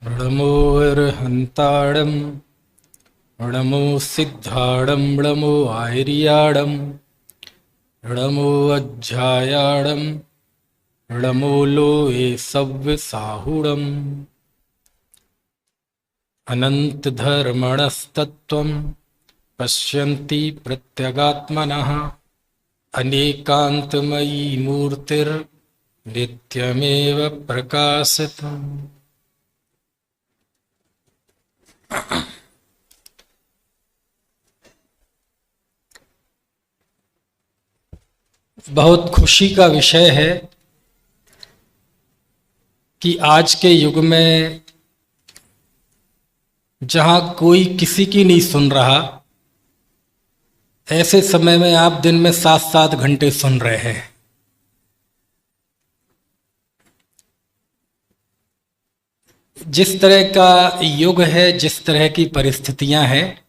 णमोर्हन्ताडं णमो सिद्धाडं णमो आयर्याडं णमो अज्जायाडं णमो लोये सव्यसाहुडम् अनन्तधर्मणस्तत्त्वं पश्यन्ति प्रत्यगात्मनः अनेकान्तमयी मूर्तिर्नित्यमेव प्रकाशतम्। बहुत खुशी का विषय है कि आज के युग में जहां कोई किसी की नहीं सुन रहा, ऐसे समय में आप दिन में 7-7 घंटे सुन रहे हैं। जिस तरह का युग है, जिस तरह की परिस्थितियां हैं,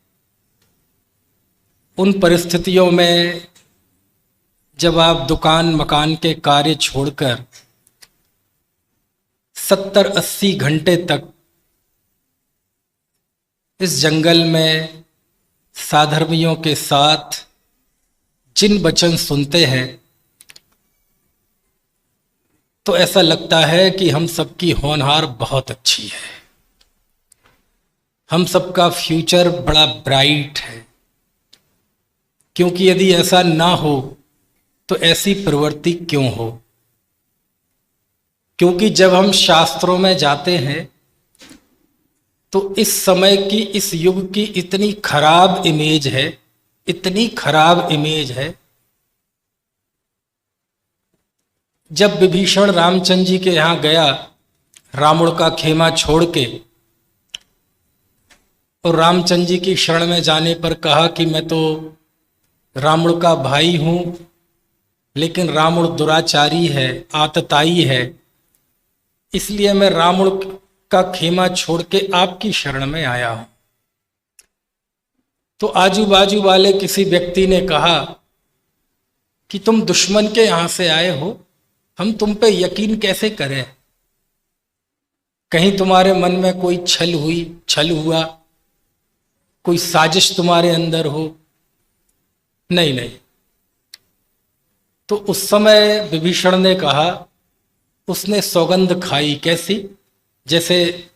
उन परिस्थितियों में जब आप दुकान मकान के कार्य छोड़कर 70-80 घंटे तक इस जंगल में साधर्मियों के साथ जिन वचन सुनते हैं, तो ऐसा लगता है कि हम सबकी होनहार बहुत अच्छी है, हम सबका फ्यूचर बड़ा ब्राइट है। क्योंकि यदि ऐसा ना हो तो ऐसी प्रवृत्ति क्यों हो? क्योंकि जब हम शास्त्रों में जाते हैं तो इस समय की, इस युग की इतनी खराब इमेज है, इतनी खराब इमेज है। जब विभीषण रामचंद्र जी के यहाँ गया रावण का खेमा छोड़ के, और रामचंद्र जी की शरण में जाने पर कहा कि मैं तो रावण का भाई हूं, लेकिन रावण दुराचारी है, आतताई है, इसलिए मैं रावण का खेमा छोड़ के आपकी शरण में आया हूं। तो आजू बाजू वाले किसी व्यक्ति ने कहा कि तुम दुश्मन के यहां से आए हो, हम तुम पे यकीन कैसे करें? कहीं तुम्हारे मन में कोई छल हुआ, कोई साजिश तुम्हारे अंदर हो? नहीं। तो उस समय विभीषण ने कहा, उसने सौगंध खाई। कैसी? जैसे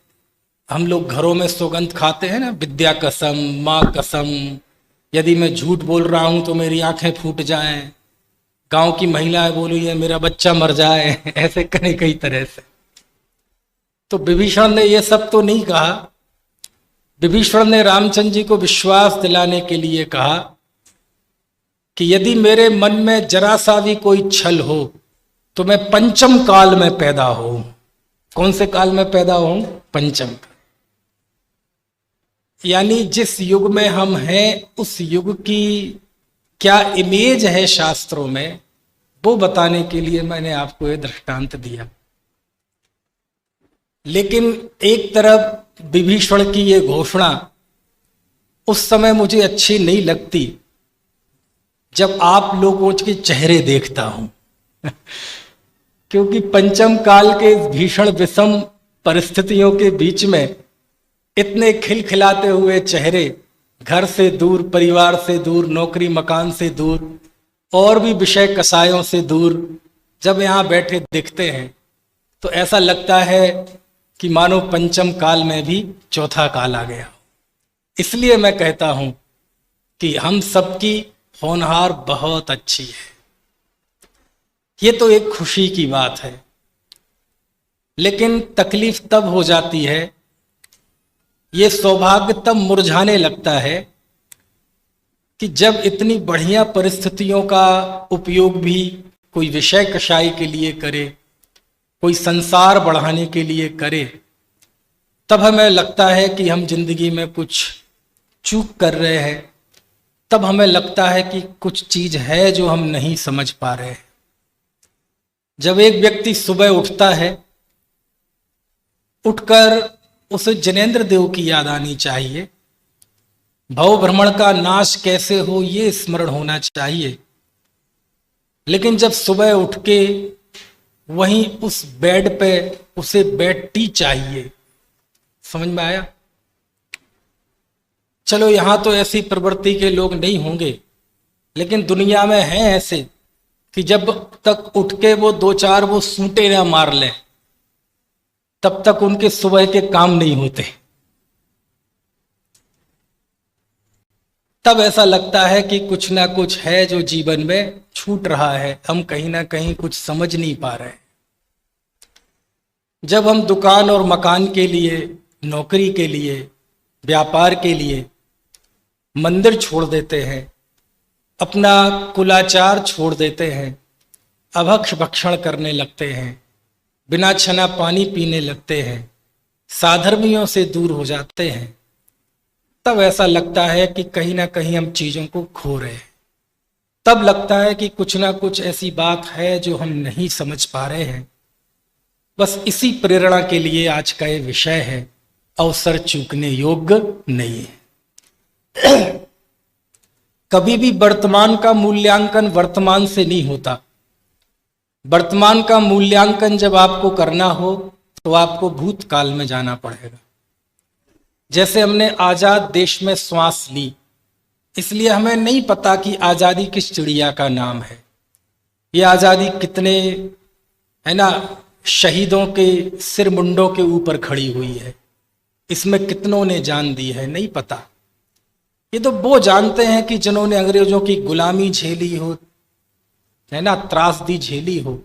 हम लोग घरों में सौगंध खाते हैं ना, विद्या कसम, माँ कसम, यदि मैं झूठ बोल रहा हूं तो मेरी आंखें फूट जाएं, गांव की महिलाएं बोली है मेरा बच्चा मर जाए, ऐसे कई तरह से। तो विभीषण ने ये सब तो नहीं कहा। विभीषण ने रामचंद्र जी को विश्वास दिलाने के लिए कहा कि यदि मेरे मन में जरा सा भी कोई छल हो तो मैं पंचम काल में पैदा हूं। कौन से काल में पैदा हूं? पंचम काल। यानी जिस युग में हम हैं, उस युग की क्या इमेज है शास्त्रों में, वो बताने के लिए मैंने आपको ये दृष्टांत दिया। लेकिन एक तरफ विभीषण की ये घोषणा उस समय मुझे अच्छी नहीं लगती जब आप लोगों के चेहरे देखता हूं। क्योंकि पंचम काल के भीषण विषम परिस्थितियों के बीच में इतने खिलखिलाते हुए चेहरे, घर से दूर, परिवार से दूर, नौकरी मकान से दूर, और भी विषय कसायों से दूर, जब यहाँ बैठे दिखते हैं तो ऐसा लगता है कि मानो पंचम काल में भी चौथा काल आ गया। इसलिए मैं कहता हूं कि हम सबकी होनहार बहुत अच्छी है। ये तो एक खुशी की बात है, लेकिन तकलीफ तब हो जाती है, ये सौभाग्य तब मुरझाने लगता है कि जब इतनी बढ़िया परिस्थितियों का उपयोग भी कोई विषय कषाई के लिए करे, कोई संसार बढ़ाने के लिए करे, तब हमें लगता है कि हम जिंदगी में कुछ चूक कर रहे हैं। तब हमें लगता है कि कुछ चीज है जो हम नहीं समझ पा रहे हैं। जब एक व्यक्ति सुबह उठता है, उठकर उसे जनेंद्र देव की याद आनी चाहिए, भव भ्रमण का नाश कैसे हो ये स्मरण होना चाहिए। लेकिन जब सुबह उठ के वहीं उस बेड पे उसे बेड टी चाहिए, समझ में आया? चलो यहां तो ऐसी प्रवृत्ति के लोग नहीं होंगे, लेकिन दुनिया में हैं ऐसे कि जब तक उठ के वो दो चार वो सूंटे ना मार लें तब तक उनके सुबह के काम नहीं होते। तब ऐसा लगता है कि कुछ ना कुछ है जो जीवन में छूट रहा है, हम कहीं ना कहीं कुछ समझ नहीं पा रहे। जब हम दुकान और मकान के लिए, नौकरी के लिए, व्यापार के लिए मंदिर छोड़ देते हैं, अपना कुलाचार छोड़ देते हैं, अभक्ष भक्षण करने लगते हैं, बिना छना पानी पीने लगते हैं, साधर्मियों से दूर हो जाते हैं, तब ऐसा लगता है कि कहीं ना कहीं हम चीजों को खो रहे हैं। तब लगता है कि कुछ ना कुछ ऐसी बात है जो हम नहीं समझ पा रहे हैं। बस इसी प्रेरणा के लिए आज का ये विषय है, अवसर चूकने योग्य नहीं है। कभी भी वर्तमान का मूल्यांकन वर्तमान से नहीं होता। वर्तमान का मूल्यांकन जब आपको करना हो तो आपको भूतकाल में जाना पड़ेगा। जैसे हमने आजाद देश में श्वास ली, इसलिए हमें नहीं पता कि आजादी किस चिड़िया का नाम है, ये आजादी कितने है ना शहीदों के सिर मुंडों के ऊपर खड़ी हुई है, इसमें कितनों ने जान दी है, नहीं पता। ये तो वो जानते हैं कि जिन्होंने अंग्रेजों की गुलामी झेली हो, है ना, त्रासदी झेली हो,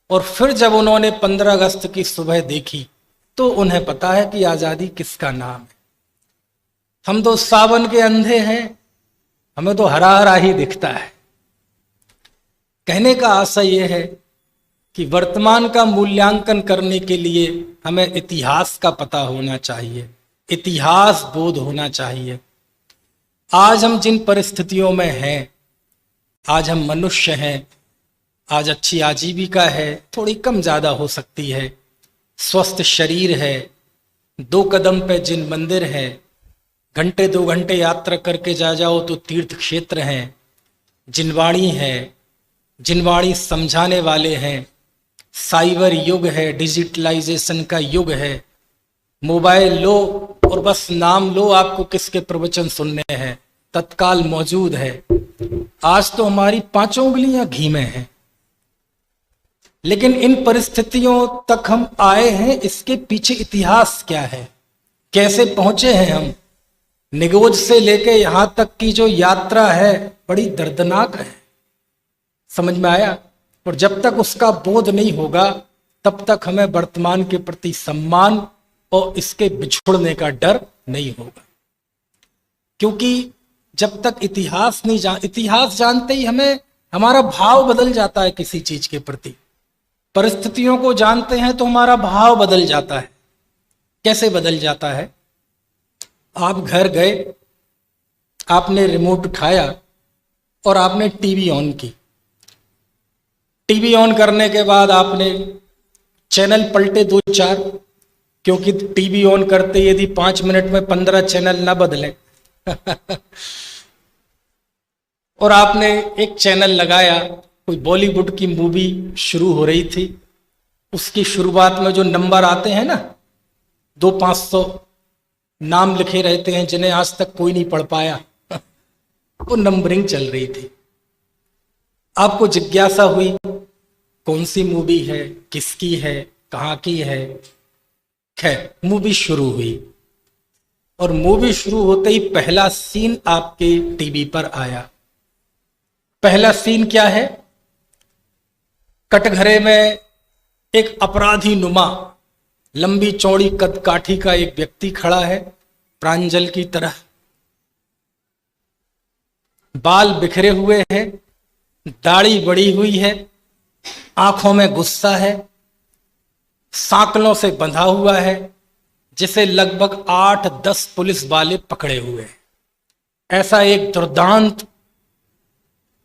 और फिर जब उन्होंने 15 अगस्त की सुबह देखी तो उन्हें पता है कि आजादी किसका नाम है। हम तो सावन के अंधे हैं, हमें तो हरा हरा ही दिखता है। कहने का आशय यह है कि वर्तमान का मूल्यांकन करने के लिए हमें इतिहास का पता होना चाहिए, इतिहास बोध होना चाहिए। आज हम जिन परिस्थितियों में हैं, आज हम मनुष्य हैं, आज अच्छी आजीविका है, थोड़ी कम ज्यादा हो सकती है, स्वस्थ शरीर है, 2 कदम पे जिन मंदिर है, घंटे 2 घंटे यात्रा करके जाओ तो तीर्थ क्षेत्र हैं, जिनवाणी है, जिनवाणी समझाने वाले हैं, साइबर युग है, डिजिटलाइजेशन का युग है, मोबाइल लो और बस नाम लो आपको किसके प्रवचन सुनने हैं, तत्काल मौजूद है। आज तो हमारी 5 उंगलियां घी में हैं। लेकिन इन परिस्थितियों तक हम आए हैं, इसके पीछे इतिहास क्या है, कैसे पहुंचे हैं हम। निगोज से लेके यहां तक की जो यात्रा है बड़ी दर्दनाक है, समझ में आया? और जब तक उसका बोध नहीं होगा तब तक हमें वर्तमान के प्रति सम्मान और इसके बिछुड़ने का डर नहीं होगा। क्योंकि जब तक इतिहास इतिहास जानते ही हमें हमारा भाव बदल जाता है किसी चीज के प्रति। परिस्थितियों को जानते हैं तो हमारा भाव बदल जाता है। कैसे बदल जाता है? आप घर गए, आपने रिमोट उठाया और आपने टीवी ऑन की। टीवी ऑन करने के बाद आपने चैनल पलटे 2-4, क्योंकि टीवी ऑन करते यदि 5 मिनट में 15 चैनल ना बदलें और आपने एक चैनल लगाया, कोई बॉलीवुड की मूवी शुरू हो रही थी, उसकी शुरुआत में जो नंबर आते हैं ना, 200-500 नाम लिखे रहते हैं जिन्हें आज तक कोई नहीं पढ़ पाया वो नंबरिंग चल रही थी। आपको जिज्ञासा हुई कौन सी मूवी है, किसकी है, कहाँ की है। खैर मूवी शुरू हुई और मूवी शुरू होते ही पहला सीन आपके टीवी पर आया। पहला सीन क्या है? कटघरे में एक अपराधी नुमा लंबी चौड़ी कद काठी का एक व्यक्ति खड़ा है, प्रांजल की तरह, बाल बिखरे हुए हैं, दाढ़ी बड़ी हुई है, आंखों में गुस्सा है, सांकलों से बंधा हुआ है, जिसे लगभग 8-10 पुलिस वाले पकड़े हुए हैं। ऐसा एक दुर्दांत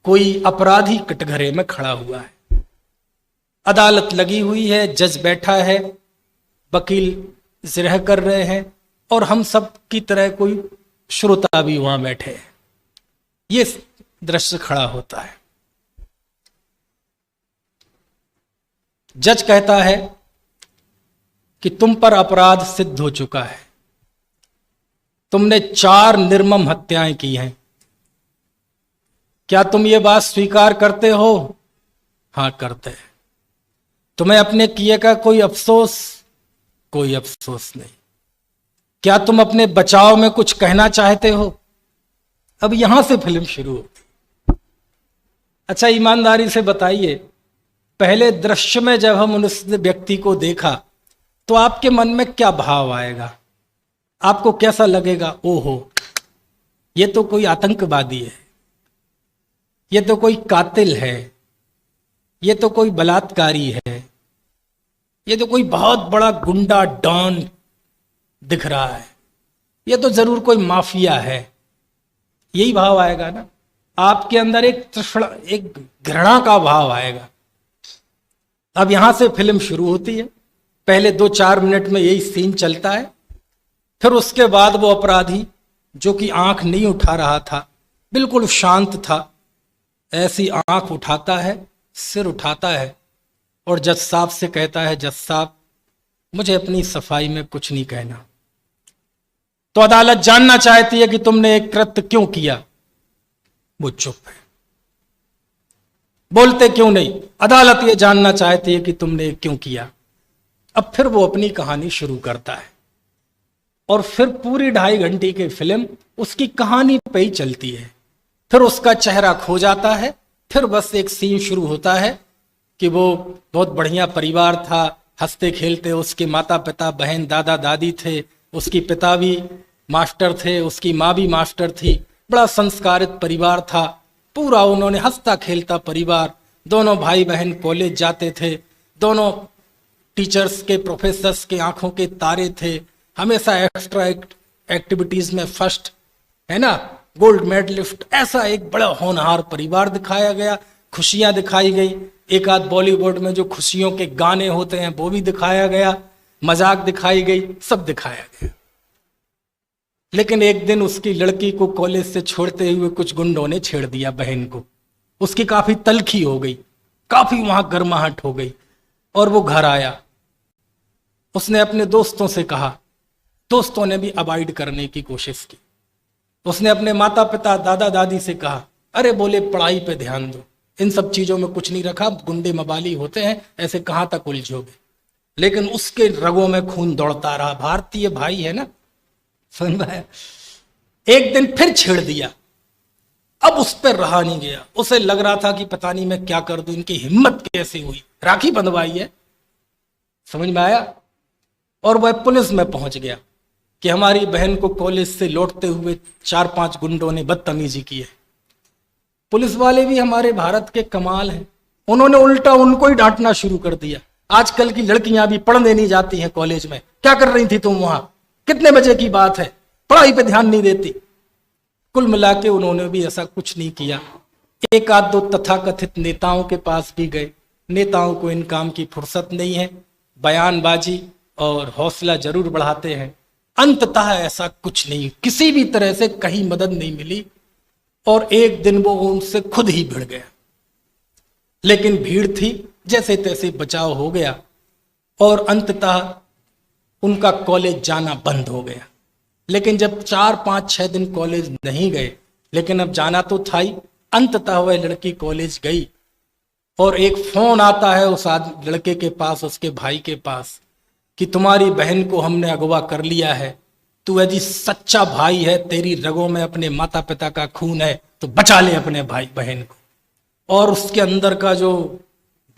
कोई अपराधी कटघरे में खड़ा हुआ है। अदालत लगी हुई है, जज बैठा है, वकील जिरह कर रहे हैं और हम सब की तरह कोई श्रोता भी वहां बैठे हैं। ये दृश्य खड़ा होता है। जज कहता है कि तुम पर अपराध सिद्ध हो चुका है, तुमने 4 निर्मम हत्याएं की हैं। क्या तुम ये बात स्वीकार करते हो? हां, करते हैं। तुम्हें अपने किए का कोई अफसोस? कोई अफसोस नहीं। क्या तुम अपने बचाव में कुछ कहना चाहते हो? अब यहां से फिल्म शुरू होती। अच्छा, ईमानदारी से बताइए, पहले दृश्य में जब हम उस व्यक्ति को देखा तो आपके मन में क्या भाव आएगा? आपको कैसा लगेगा? ओहो, ये तो कोई आतंकवादी है, ये तो कोई कातिल है, ये तो कोई बलात्कारी है, ये तो कोई बहुत बड़ा गुंडा डॉन दिख रहा है, ये तो जरूर कोई माफिया है। यही भाव आएगा ना आपके अंदर, एक तृष्णा, एक घृणा का भाव आएगा। अब यहां से फिल्म शुरू होती है। पहले 2-4 मिनट में यही सीन चलता है। फिर उसके बाद वो अपराधी जो कि आंख नहीं उठा रहा था, बिल्कुल शांत था, ऐसी आंख उठाता है, सिर उठाता है और जज साहब से कहता है, जज साहब मुझे अपनी सफाई में कुछ नहीं कहना। तो अदालत जानना चाहती है कि तुमने एक कृत्य क्यों किया। वो चुप है, बोलते क्यों नहीं। अदालत ये जानना चाहती है कि तुमने क्यों किया। अब फिर वो अपनी कहानी शुरू करता है और फिर पूरी 2.5 घंटे की फिल्म उसकी कहानी पे ही चलती है। फिर उसका चेहरा खो जाता है। फिर बस एक सीन शुरू होता है कि वो बहुत बढ़िया परिवार था, हंसते खेलते, उसके माता पिता, बहन, दादा दादी थे, उसकी पिता भी मास्टर थे, उसकी माँ भी मास्टर थी, बड़ा संस्कारित परिवार था। पूरा उन्होंने हंसता खेलता परिवार, दोनों भाई बहन कॉलेज जाते थे, दोनों टीचर्स के, प्रोफेसर्स के आंखों के तारे थे, हमेशा एक्स्ट्रा एक्टिविटीज में फर्स्ट, है ना, गोल्ड मेडलिस्ट। ऐसा एक बड़ा होनहार परिवार दिखाया गया, खुशियां दिखाई गई। एक आध बॉलीवुड में जो खुशियों के गाने होते हैं वो भी दिखाया गया, मजाक दिखाई गई, सब दिखाया गया। लेकिन एक दिन उसकी लड़की को कॉलेज से छोड़ते हुए कुछ गुंडों ने छेड़ दिया, बहन को। उसकी काफी तलखी हो गई, काफी वहां गर्माहट हो गई और वो घर आया। उसने अपने दोस्तों से कहा, दोस्तों ने भी अवॉइड करने की कोशिश की। उसने अपने माता पिता, दादा दादी से कहा, अरे बोले पढ़ाई पे ध्यान दो, इन सब चीजों में कुछ नहीं रखा, गुंडे मवाली होते हैं, ऐसे कहां तक उलझोगे। लेकिन उसके रगों में खून दौड़ता रहा, भारतीय भाई है ना, समझ में आया। एक दिन फिर छेड़ दिया। अब उस पर रहा नहीं गया, उसे लग रहा था कि पता नहीं मैं क्या कर दूं, इनकी हिम्मत कैसे हुई। राखी बंधवाई है, समझ में आया। और वह पुलिस में पहुंच गया कि हमारी बहन को कॉलेज से लौटते हुए 4-5 गुंडों ने बदतमीजी की है। पुलिस वाले भी हमारे भारत के कमाल हैं, उन्होंने उल्टा उनको ही डांटना शुरू कर दिया। आजकल की लड़कियां भी पढ़ने नहीं जाती हैं कॉलेज में, क्या कर रही थी तुम वहां, कितने बजे की बात है, पढ़ाई पे ध्यान नहीं देती। कुल मिला के उन्होंने भी ऐसा कुछ नहीं किया। एक आध दो तथाकथित नेताओं के पास भी गए, नेताओं को इन काम की फुर्सत नहीं है, बयानबाजी और हौसला जरूर बढ़ाते हैं। अंततः ऐसा कुछ नहीं, किसी भी तरह से कहीं मदद नहीं मिली और एक दिन वो उनसे खुद ही भिड़ गया। लेकिन भीड़ थी, जैसे तैसे बचाव हो गया और अंततः उनका कॉलेज जाना बंद हो गया। लेकिन जब 4-5-6 दिन कॉलेज नहीं गए, लेकिन अब जाना तो था ही, अंततः वह लड़की कॉलेज गई और एक फोन आता है उस लड़के के पास, उसके भाई के पास, कि तुम्हारी बहन को हमने अगवा कर लिया है, तू यदि सच्चा भाई है, तेरी रगों में अपने माता पिता का खून है, तो बचा ले अपने भाई बहन को। और उसके अंदर का जो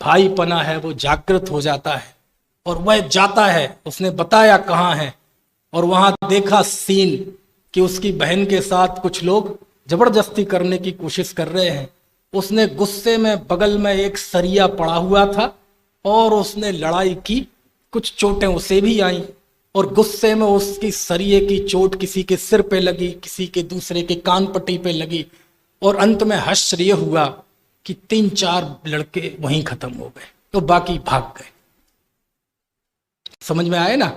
भाईपना है वो जागृत हो जाता है और वह जाता है, उसने बताया कहाँ है, और वहां देखा सीन कि उसकी बहन के साथ कुछ लोग जबरदस्ती करने की कोशिश कर रहे हैं। उसने गुस्से में बगल में एक सरिया पड़ा हुआ था और उसने लड़ाई की, कुछ चोटें उसे भी आईं और गुस्से में उसकी सरिये की चोट किसी के सिर पे लगी, किसी के दूसरे के कान पट्टी पे लगी और अंत में हश्र ये हुआ कि 3-4 लड़के वहीं खत्म हो गए, तो बाकी भाग गए। समझ में आए ना।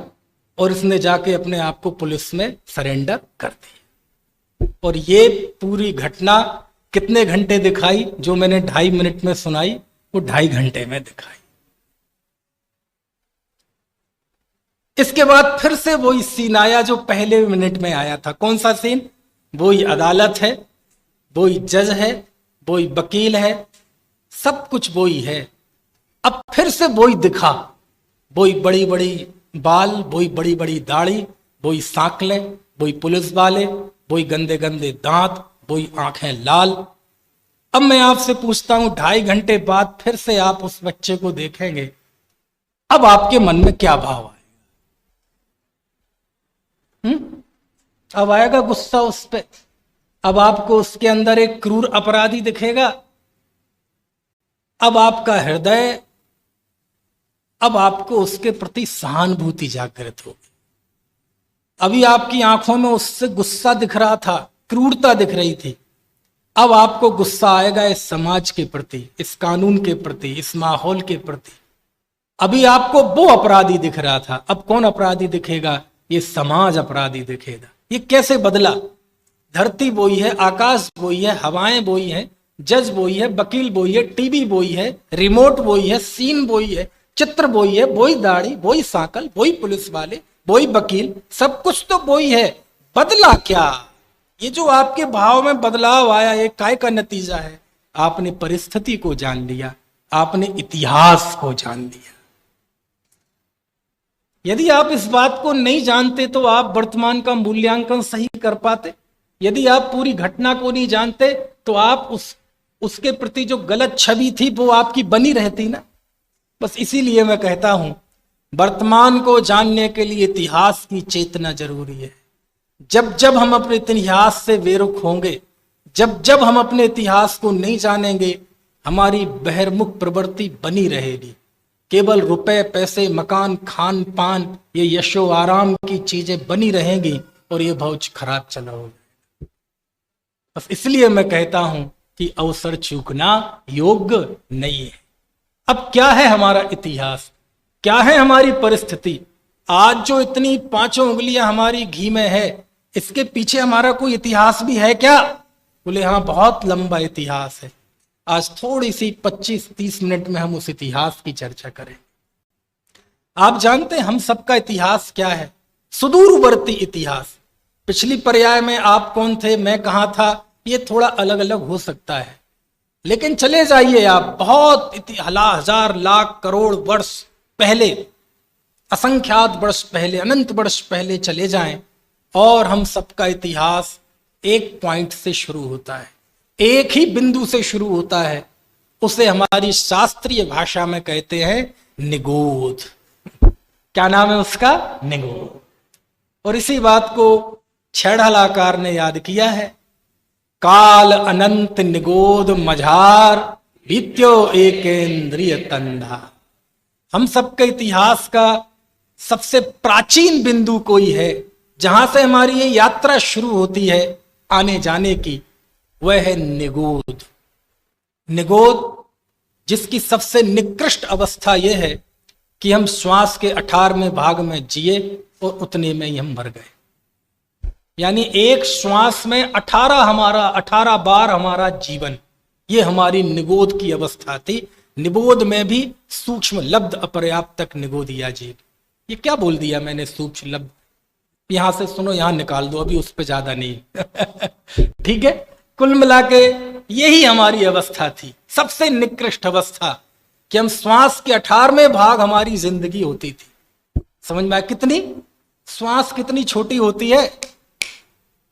और इसने जाके अपने आप को पुलिस में सरेंडर कर दिया। और ये पूरी घटना कितने घंटे दिखाई, जो मैंने 2.5 मिनट में सुनाई वो 2.5 घंटे में दिखाई। इसके बाद फिर से वही सीन आया जो पहले मिनट में आया था। कौन सा सीन? वही अदालत है, वही जज है, वही वकील है, सब कुछ वही है। अब फिर से वही दिखा, वही बड़ी बड़ी बाल, वही बड़ी बड़ी दाढ़ी, वही सांकलें, वही पुलिस वाले, वही गंदे गंदे दांत, वही आंखें लाल। अब मैं आपसे पूछता हूं, 2.5 घंटे बाद फिर से आप उस बच्चे को देखेंगे, अब आपके मन में क्या भाव आएगा? अब आएगा गुस्सा उस पे? अब आपको उसके अंदर एक क्रूर अपराधी दिखेगा? अब आपका हृदय, अब आपको उसके प्रति सहानुभूति जागृत होगी। अभी आपकी आंखों में उससे गुस्सा दिख रहा था, क्रूरता दिख रही थी, अब आपको गुस्सा आएगा इस समाज के प्रति, इस कानून के प्रति, इस माहौल के प्रति। अभी आपको वो अपराधी दिख रहा था, अब कौन अपराधी दिखेगा? ये समाज अपराधी दिखेगा। ये कैसे बदला? धरती वही है, आकाश वही है, हवाएं वही है, जज वही है, वकील वही है, टीवी वही है, रिमोट वही है, सीन वही है, चित्र वही है, वही दाढ़ी, वही सांकल, वही पुलिस वाले, वही वकील, सब कुछ तो वही है। बदला क्या? ये जो आपके भाव में बदलाव आया, ये काय का नतीजा है? आपने परिस्थिति को जान लिया, आपने इतिहास को जान लिया। यदि आप इस बात को नहीं जानते तो आप वर्तमान का मूल्यांकन सही कर पाते? यदि आप पूरी घटना को नहीं जानते तो आप उसके प्रति जो गलत छवि थी वो आपकी बनी रहती ना। बस इसीलिए मैं कहता हूं, वर्तमान को जानने के लिए इतिहास की चेतना जरूरी है। जब जब हम अपने इतिहास से बेरुख होंगे, जब जब हम अपने इतिहास को नहीं जानेंगे, हमारी बहिर्मुख प्रवृत्ति बनी रहेगी। केवल रुपए, पैसे, मकान, खान पान, ये यशो आराम की चीजें बनी रहेंगी और ये बहुत खराब चला होगा। बस इसलिए मैं कहता हूं कि अवसर चूकना योग्य नहीं है। अब क्या है हमारा इतिहास? क्या है हमारी परिस्थिति? आज जो इतनी 5 उंगलियां हमारी घी में है, इसके पीछे हमारा कोई इतिहास भी है क्या? बोले हाँ, बहुत लंबा इतिहास है। आज थोड़ी सी 25-30 मिनट में हम उस इतिहास की चर्चा करें। आप जानते हैं हम सबका इतिहास क्या है? सुदूरवर्ती इतिहास। पिछली पर्याय में आप कौन थे, मैं कहां था, ये थोड़ा अलग अलग हो सकता है, लेकिन चले जाइए आप बहुत हजार लाख करोड़ वर्ष पहले, असंख्यात वर्ष पहले, अनंत वर्ष पहले चले जाएं और हम सबका इतिहास एक पॉइंट से शुरू होता है, एक ही बिंदु से शुरू होता है। उसे हमारी शास्त्रीय भाषा में कहते हैं निगोध। क्या नाम है उसका? निगोध। और इसी बात को छेड़हलाकार ने याद किया है। काल अनंत निगोध मझार, बीत्यो एकेंद्रिय तंधा। हम सबके इतिहास का सबसे प्राचीन बिंदु कोई है, जहां से हमारी ये यात्रा शुरू होती है आने जाने की, वह है निगोध। निगोध जिसकी सबसे निकृष्ट अवस्था यह है कि हम श्वास के 18वें भाग में जिए और उतने में ही हम मर गए। यानी एक श्वास में 18 बार हमारा जीवन, ये हमारी निगोध की अवस्था थी। निगोध में भी सूक्ष्म लब्ध अपर्याप्तक निगोधिया जीव। ये क्या बोल दिया मैंने, सूक्ष्म लब्ध? यहां से सुनो, यहां निकाल दो, अभी उस पर ज्यादा नहीं। ठीक है, कुल मिला के यही हमारी अवस्था थी, सबसे निकृष्ट अवस्था, कि हम श्वास के 18वें भाग हमारी जिंदगी होती थी। समझ में आया? कितनी श्वास कितनी छोटी होती है,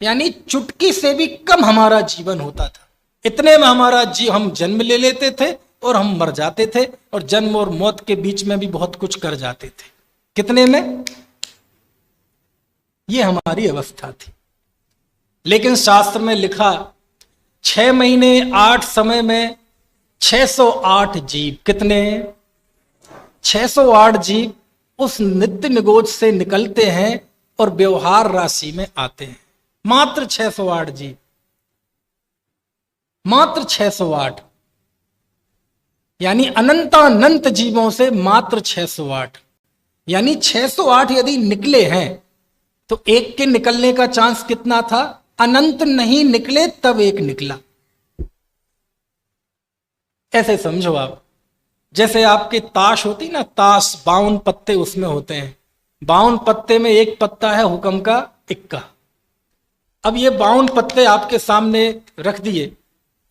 यानी चुटकी से भी कम हमारा जीवन होता था। इतने में हमारा हम जन्म ले लेते थे और हम मर जाते थे, और जन्म और मौत के बीच में भी बहुत कुछ कर जाते थे। कितने में? ये हमारी अवस्था थी। लेकिन शास्त्र में लिखा 6 महीने 8 समय में 608 जीव। कितने? 608 जीव उस नित्य निगोध से निकलते हैं और व्यवहार राशि में आते हैं। मात्र 608 जीव, मात्र 608, यानी अनंतानंत जीवों से मात्र 608। यानी 608 यदि निकले हैं तो एक के निकलने का चांस कितना था? अनंत नहीं निकले तब एक निकला। ऐसे समझो आप, जैसे आपके ताश होती ना, ताश 52 पत्ते उसमें होते हैं, 52 पत्ते में एक पत्ता है हुक्म का इक्का। अब ये 52 पत्ते आपके सामने रख दिए,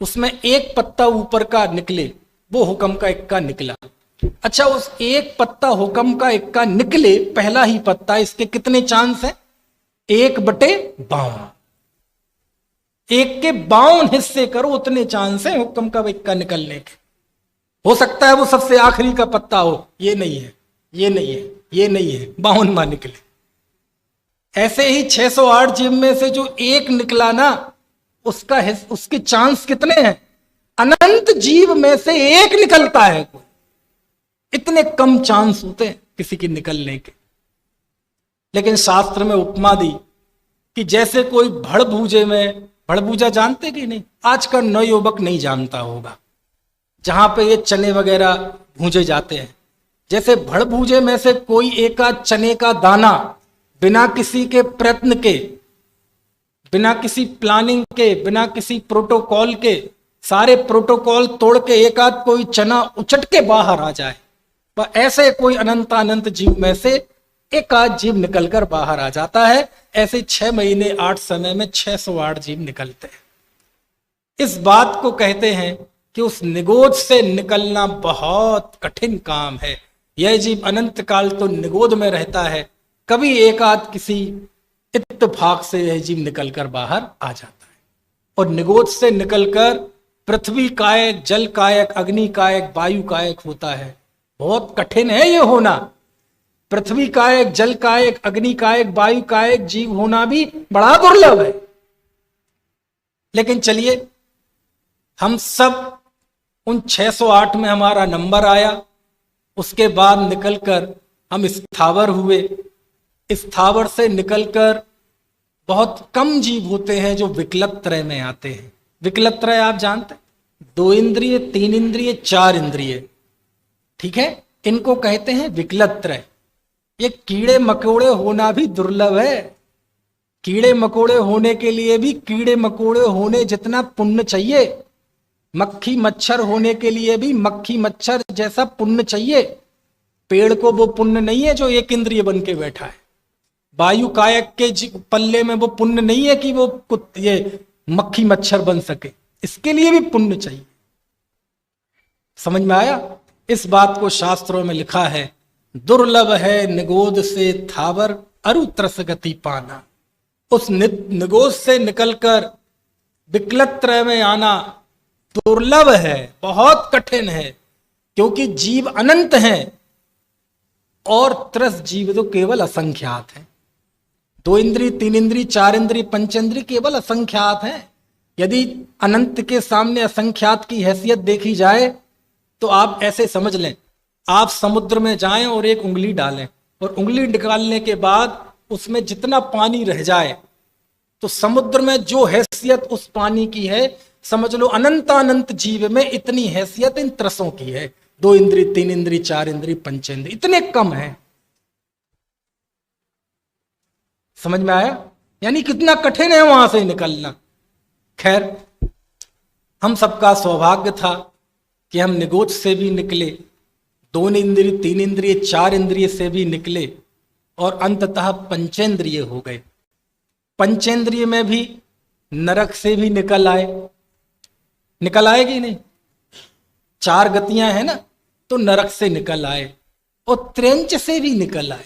उसमें एक पत्ता ऊपर का निकले, वो हुक्म का इक्का निकला। अच्छा, उस एक पत्ता हुक्म का इक्का निकले, पहला ही पत्ता, इसके कितने चांस हैं? 1/52। 1 के 52 हिस्से करो, उतने चांस है हुक्म का इक्का निकलने के। हो सकता है वो सबसे आखिरी का पत्ता हो, ये नहीं है, ये नहीं है, ये नहीं है, 52 मां निकले। ऐसे ही 608 जीव में से जो एक निकला ना, उसके चांस कितने हैं? अनंत जीव में से एक निकलता है कोई, इतने कम चांस होते हैं किसी के निकलने के। लेकिन शास्त्र में उपमा दी कि जैसे कोई भड़भूजे में, भड़भूजा जानते कि नहीं? आज का नवयुवक नहीं जानता होगा, जहां पे ये चने वगैरह भूजे जाते हैं। जैसे भड़भूजे में से कोई एक आध चने का दाना बिना किसी के प्रयत्न के, बिना किसी प्लानिंग के, बिना किसी प्रोटोकॉल के, सारे प्रोटोकॉल तोड़ के एक आध कोई चना उछट के बाहर आ जाए, पर ऐसे कोई अनंत जीव में से एक आध जीव निकलकर बाहर आ जाता है। ऐसे 6 महीने 8 समय में 608 जीव निकलते हैं। इस बात को कहते हैं कि उस निगोद से निकलना बहुत कठिन काम है। यह जीव अनंत काल तो निगोद में रहता है, कभी एक आध किसी इत्तेफाक से यह जीव निकलकर बाहर आ जाता है। और निगोद से निकलकर पृथ्वी कायक, जल कायक, अग्नि कायक, वायु कायक होता है। बहुत कठिन है ये होना। पृथ्वी कायक, जल कायक, अग्नि कायक, वायु कायक जीव होना भी बड़ा दुर्लभ है। लेकिन चलिए, हम सब उन 608 में हमारा नंबर आया, उसके बाद निकलकर हम स्थावर हुए। स्थावर से निकलकर बहुत कम जीव होते हैं जो विकलत त्रय में आते हैं। विकलत त्रय आप जानते हैं, 2 इंद्रिय, 3 इंद्रिय, 4 इंद्रिय, ठीक है, इनको कहते हैं विकलत त्रय। ये कीड़े मकोड़े होना भी दुर्लभ है। कीड़े मकोड़े होने के लिए भी कीड़े मकोड़े होने जितना पुण्य चाहिए, मक्खी मच्छर होने के लिए भी मक्खी मच्छर जैसा पुण्य चाहिए। पेड़ को वो पुण्य नहीं है जो एक इंद्रिय बन के बैठा है। वायु कायक के पल्ले में वो पुण्य नहीं है कि वो ये मक्खी मच्छर बन सके, इसके लिए भी पुण्य चाहिए। समझ में आया? इस बात को शास्त्रों में लिखा है, दुर्लभ है निगोद से थावर अरु त्रस गति पाना। उस निगोद से निकलकर विकलत त्रय में आना दुर्लभ है, बहुत कठिन है, क्योंकि जीव अनंत हैं और त्रस जीव तो केवल असंख्यात हैं। 2 इंद्रिय, 3 इंद्रिय, 4 इंद्रिय, 5 इंद्रिय केवल असंख्यात हैं। यदि अनंत के सामने असंख्यात की हैसियत देखी जाए तो आप ऐसे समझ लें, आप समुद्र में जाएं और एक उंगली डालें, और उंगली निकालने के बाद उसमें जितना पानी रह जाए, तो समुद्र में जो हैसियत उस पानी की है, समझ लो अनंत जीव में इतनी हैसियत इन त्रसों की है। 2 इंद्रिय, 3 इंद्रिय, 4 इंद्रिय, 5 इंद्रिय, इतने कम है। समझ में आया? यानी कितना कठिन है वहां से निकलना। खैर, हम सबका सौभाग्य था कि हम निगोद से भी निकले, 2 इंद्रिय, 3 इंद्रिय, 4 इंद्रिय से भी निकले, और अंततः पंचेंद्रिय हो गए। पंचेंद्रिय में भी नरक से भी निकल आए। निकल आए कि नहीं? 4 गतियां हैं ना, तो नरक से निकल आए, और त्रेंच से भी निकल आए।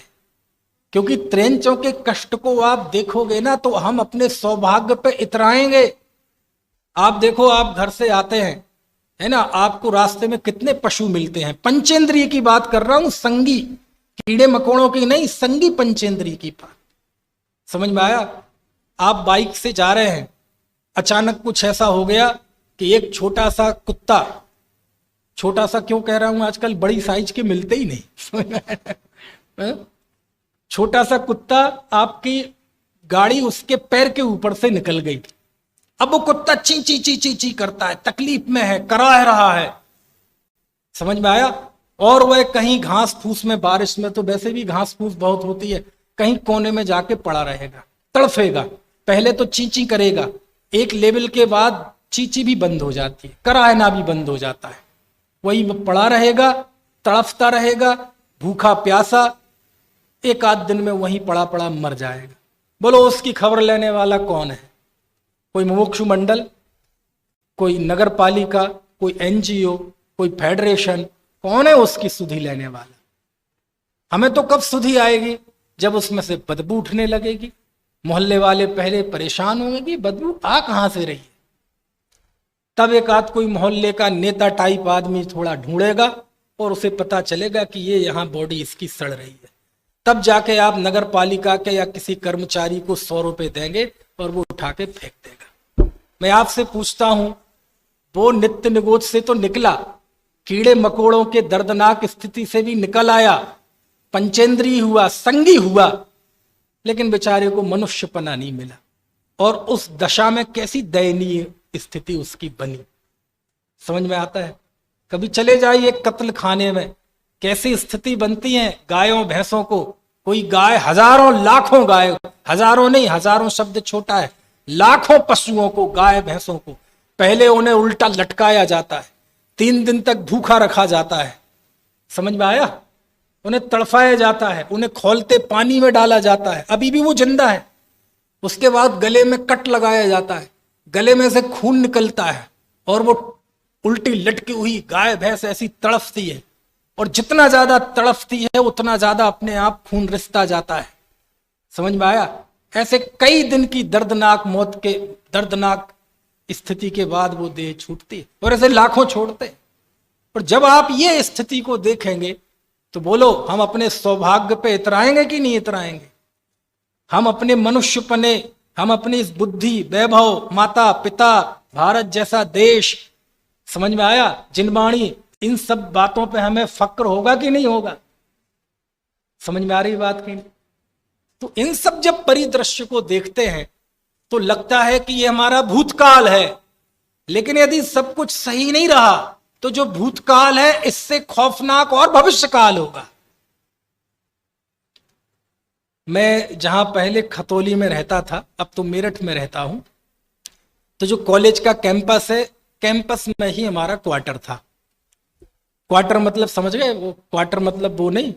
क्योंकि त्रेंचों के कष्ट को आप देखोगे ना, तो हम अपने सौभाग्य पे इतराएंगे। आप देखो, आप घर से आते हैं, है ना, आपको रास्ते में कितने पशु मिलते हैं। पंचेंद्रिय की बात कर रहा हूं, संगी, कीड़े मकोड़ों की नहीं, संगी पंचेंद्रिय की बात। समझ में आया? आप बाइक से जा रहे हैं, अचानक कुछ ऐसा हो गया कि एक छोटा सा कुत्ता, छोटा सा क्यों कह रहा हूं, आजकल बड़ी साइज के मिलते ही नहीं छोटा सा कुत्ता, आपकी गाड़ी उसके पैर के ऊपर से निकल गई। अब वो कुत्ता ची ची ची ची ची करता है, तकलीफ में है, कराह रहा है। समझ में आया? और वह कहीं घास फूस में, बारिश में तो वैसे भी घास फूस बहुत होती है, कहीं कोने में जाके पड़ा रहेगा, तड़फेगा। पहले तो चींची करेगा, एक लेवल के बाद चींची भी बंद हो जाती है, कराहना भी बंद हो जाता है। वही पड़ा रहेगा, तड़फता रहेगा, भूखा प्यासा, एक आध दिन में वहीं पड़ा पड़ा मर जाएगा। बोलो उसकी खबर लेने वाला कौन है? कोई मुमुक्षु मंडल, कोई नगर पालिका, कोई एनजीओ, कोई फेडरेशन? कौन है उसकी सुधि लेने वाला? हमें तो कब सुधि आएगी? जब उसमें से बदबू उठने लगेगी। मोहल्ले वाले पहले परेशान होंगे कि बदबू आ कहां से रही है। तब एक आध कोई मोहल्ले का नेता टाइप आदमी थोड़ा ढूंढेगा और उसे पता चलेगा कि ये यहां बॉडी इसकी सड़ रही है। तब जाके आप नगर पालिका के या किसी कर्मचारी को 100 रुपए देंगे और वो उठा के फेंक देगा। मैं आपसे पूछता हूं, वो नित्य निगोज से तो निकला, कीड़े मकोड़ों के दर्दनाक स्थिति से भी निकल आया, पंचेंद्रीय हुआ, संगी हुआ, लेकिन बेचारे को मनुष्यपना नहीं मिला। और उस दशा में कैसी दयनीय स्थिति उसकी बनी, समझ में आता है? कभी चले जाइए कत्ल खाने में, कैसी स्थिति बनती है गायों भैंसों को। कोई गाय, हजारों लाखों गाय, हजारों नहीं, हजारों शब्द छोटा है, लाखों पशुओं को, गाय भैंसों को पहले उन्हें उल्टा लटकाया जाता है, 3 दिन तक भूखा रखा जाता है, समझ में आया? उन्हें तड़फाया जाता है, उन्हें खौलते पानी में डाला जाता है, अभी भी वो जिंदा है। उसके बाद गले में कट लगाया जाता है, गले में से खून निकलता है और वो उल्टी लटकी हुई गाय भैंस ऐसी तड़फती है, और जितना ज्यादा तड़फती है उतना ज्यादा अपने आप खून रिसता जाता है, समझ में आया? ऐसे कई दिन की दर्दनाक मौत के दर्दनाक स्थिति के बाद वो देह छूटती है, और ऐसे लाखों छोड़ते। और जब आप ये स्थिति को देखेंगे तो बोलो हम अपने सौभाग्य पे इतराएंगे कि नहीं इतराएंगे? हम अपने मनुष्यपने, हम अपनी इस बुद्धि, वैभव, माता पिता, भारत जैसा देश, समझ में आया? जिनवाणी, इन सब बातों पे हमें फक्र होगा कि नहीं होगा? समझ में आ रही बात की? तो इन सब जब परिदृश्य को देखते हैं तो लगता है कि ये हमारा भूतकाल है, लेकिन यदि सब कुछ सही नहीं रहा तो जो भूतकाल है इससे खौफनाक और भविष्यकाल होगा। मैं जहां पहले खतौली में रहता था, अब तो मेरठ में रहता हूं, तो जो कॉलेज का कैंपस है, कैंपस में ही हमारा क्वार्टर था। क्वार्टर मतलब समझ गए? वो क्वार्टर मतलब वो नहीं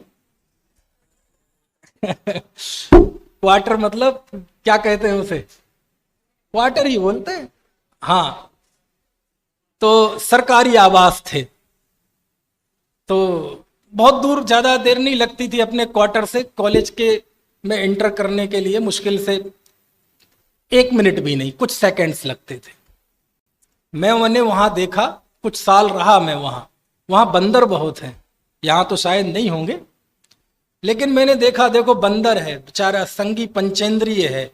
क्वार्टर मतलब क्या कहते हैं उसे? क्वार्टर ही बोलते हैं। हाँ, तो सरकारी आवास थे, तो बहुत दूर, ज्यादा देर नहीं लगती थी अपने क्वार्टर से कॉलेज के में एंटर करने के लिए। मुश्किल से 1 मिनट भी नहीं, कुछ सेकंड्स लगते थे। मैंने वहां देखा, कुछ साल रहा मैं वहां बंदर बहुत हैं, यहां तो शायद नहीं होंगे, लेकिन मैंने देखा, देखो बंदर है बेचारा, संगी पंचेंद्रिय है,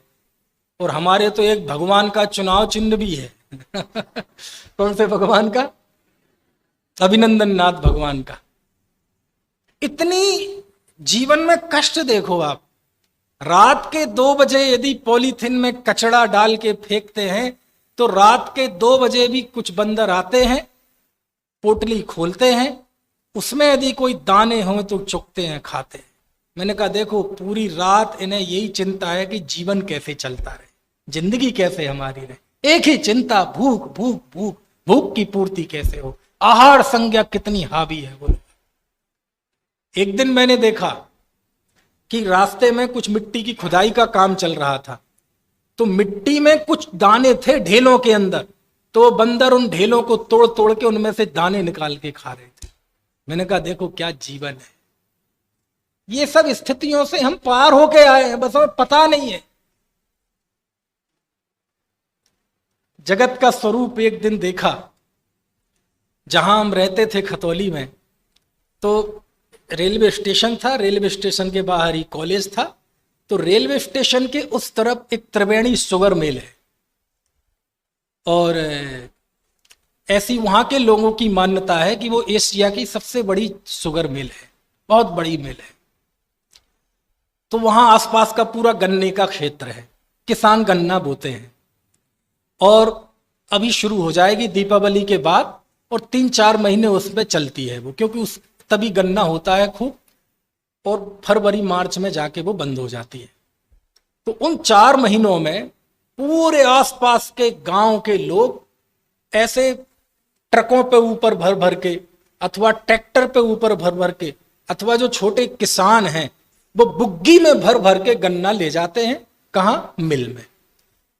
और हमारे तो एक भगवान का चुनाव चिन्ह भी है कौन से भगवान का? अभिनंदन नाथ भगवान का। इतनी जीवन में कष्ट देखो आप। रात के 2 बजे यदि पॉलीथिन में कचड़ा डाल के फेंकते हैं तो रात के 2 बजे भी कुछ बंदर आते हैं, पोटली खोलते हैं, उसमें यदि कोई दाने हों तो चुगते हैं, खाते हैं। मैंने कहा देखो, पूरी रात इन्हें यही चिंता है कि जीवन कैसे चलता रहे, जिंदगी कैसे हमारी रहे, एक ही चिंता, भूख भूख भूख, भूख की पूर्ति कैसे हो, आहार संज्ञा कितनी हावी है। बोलो, एक दिन मैंने देखा कि रास्ते में कुछ मिट्टी की खुदाई का काम चल रहा था, तो मिट्टी में कुछ दाने थे ढेलों के अंदर, तो बंदर उन ढेलों को तोड़ तोड़ के उनमें से दाने निकाल के खा रहे थे। मैंने कहा देखो क्या जीवन है। ये सब स्थितियों से हम पार होके आए हैं, बस हमें पता नहीं है। जगत का स्वरूप एक दिन देखा। जहां हम रहते थे खतौली में, तो रेलवे स्टेशन था, रेलवे स्टेशन के बाहर ही कॉलेज था, तो रेलवे स्टेशन के उस तरफ एक त्रिवेणी शुगर मिल है, और ऐसी वहां के लोगों की मान्यता है कि वो एशिया की सबसे बड़ी शुगर मिल है, बहुत बड़ी मिल है। तो वहां आसपास का पूरा गन्ने का क्षेत्र है, किसान गन्ना बोते हैं, और अभी शुरू हो जाएगी दीपावली के बाद, और 3-4 महीने उसमें चलती है वो, क्योंकि उस तभी गन्ना होता है खूब, और फरवरी मार्च में जाके वो बंद हो जाती है। तो उन 4 महीनों में पूरे आसपास के गांव के लोग ऐसे ट्रकों पे ऊपर भर भर के, अथवा ट्रैक्टर पे ऊपर भर भर के, अथवा जो छोटे किसान हैं वो बुग्गी में भर भर के गन्ना ले जाते हैं। कहां? मिल में।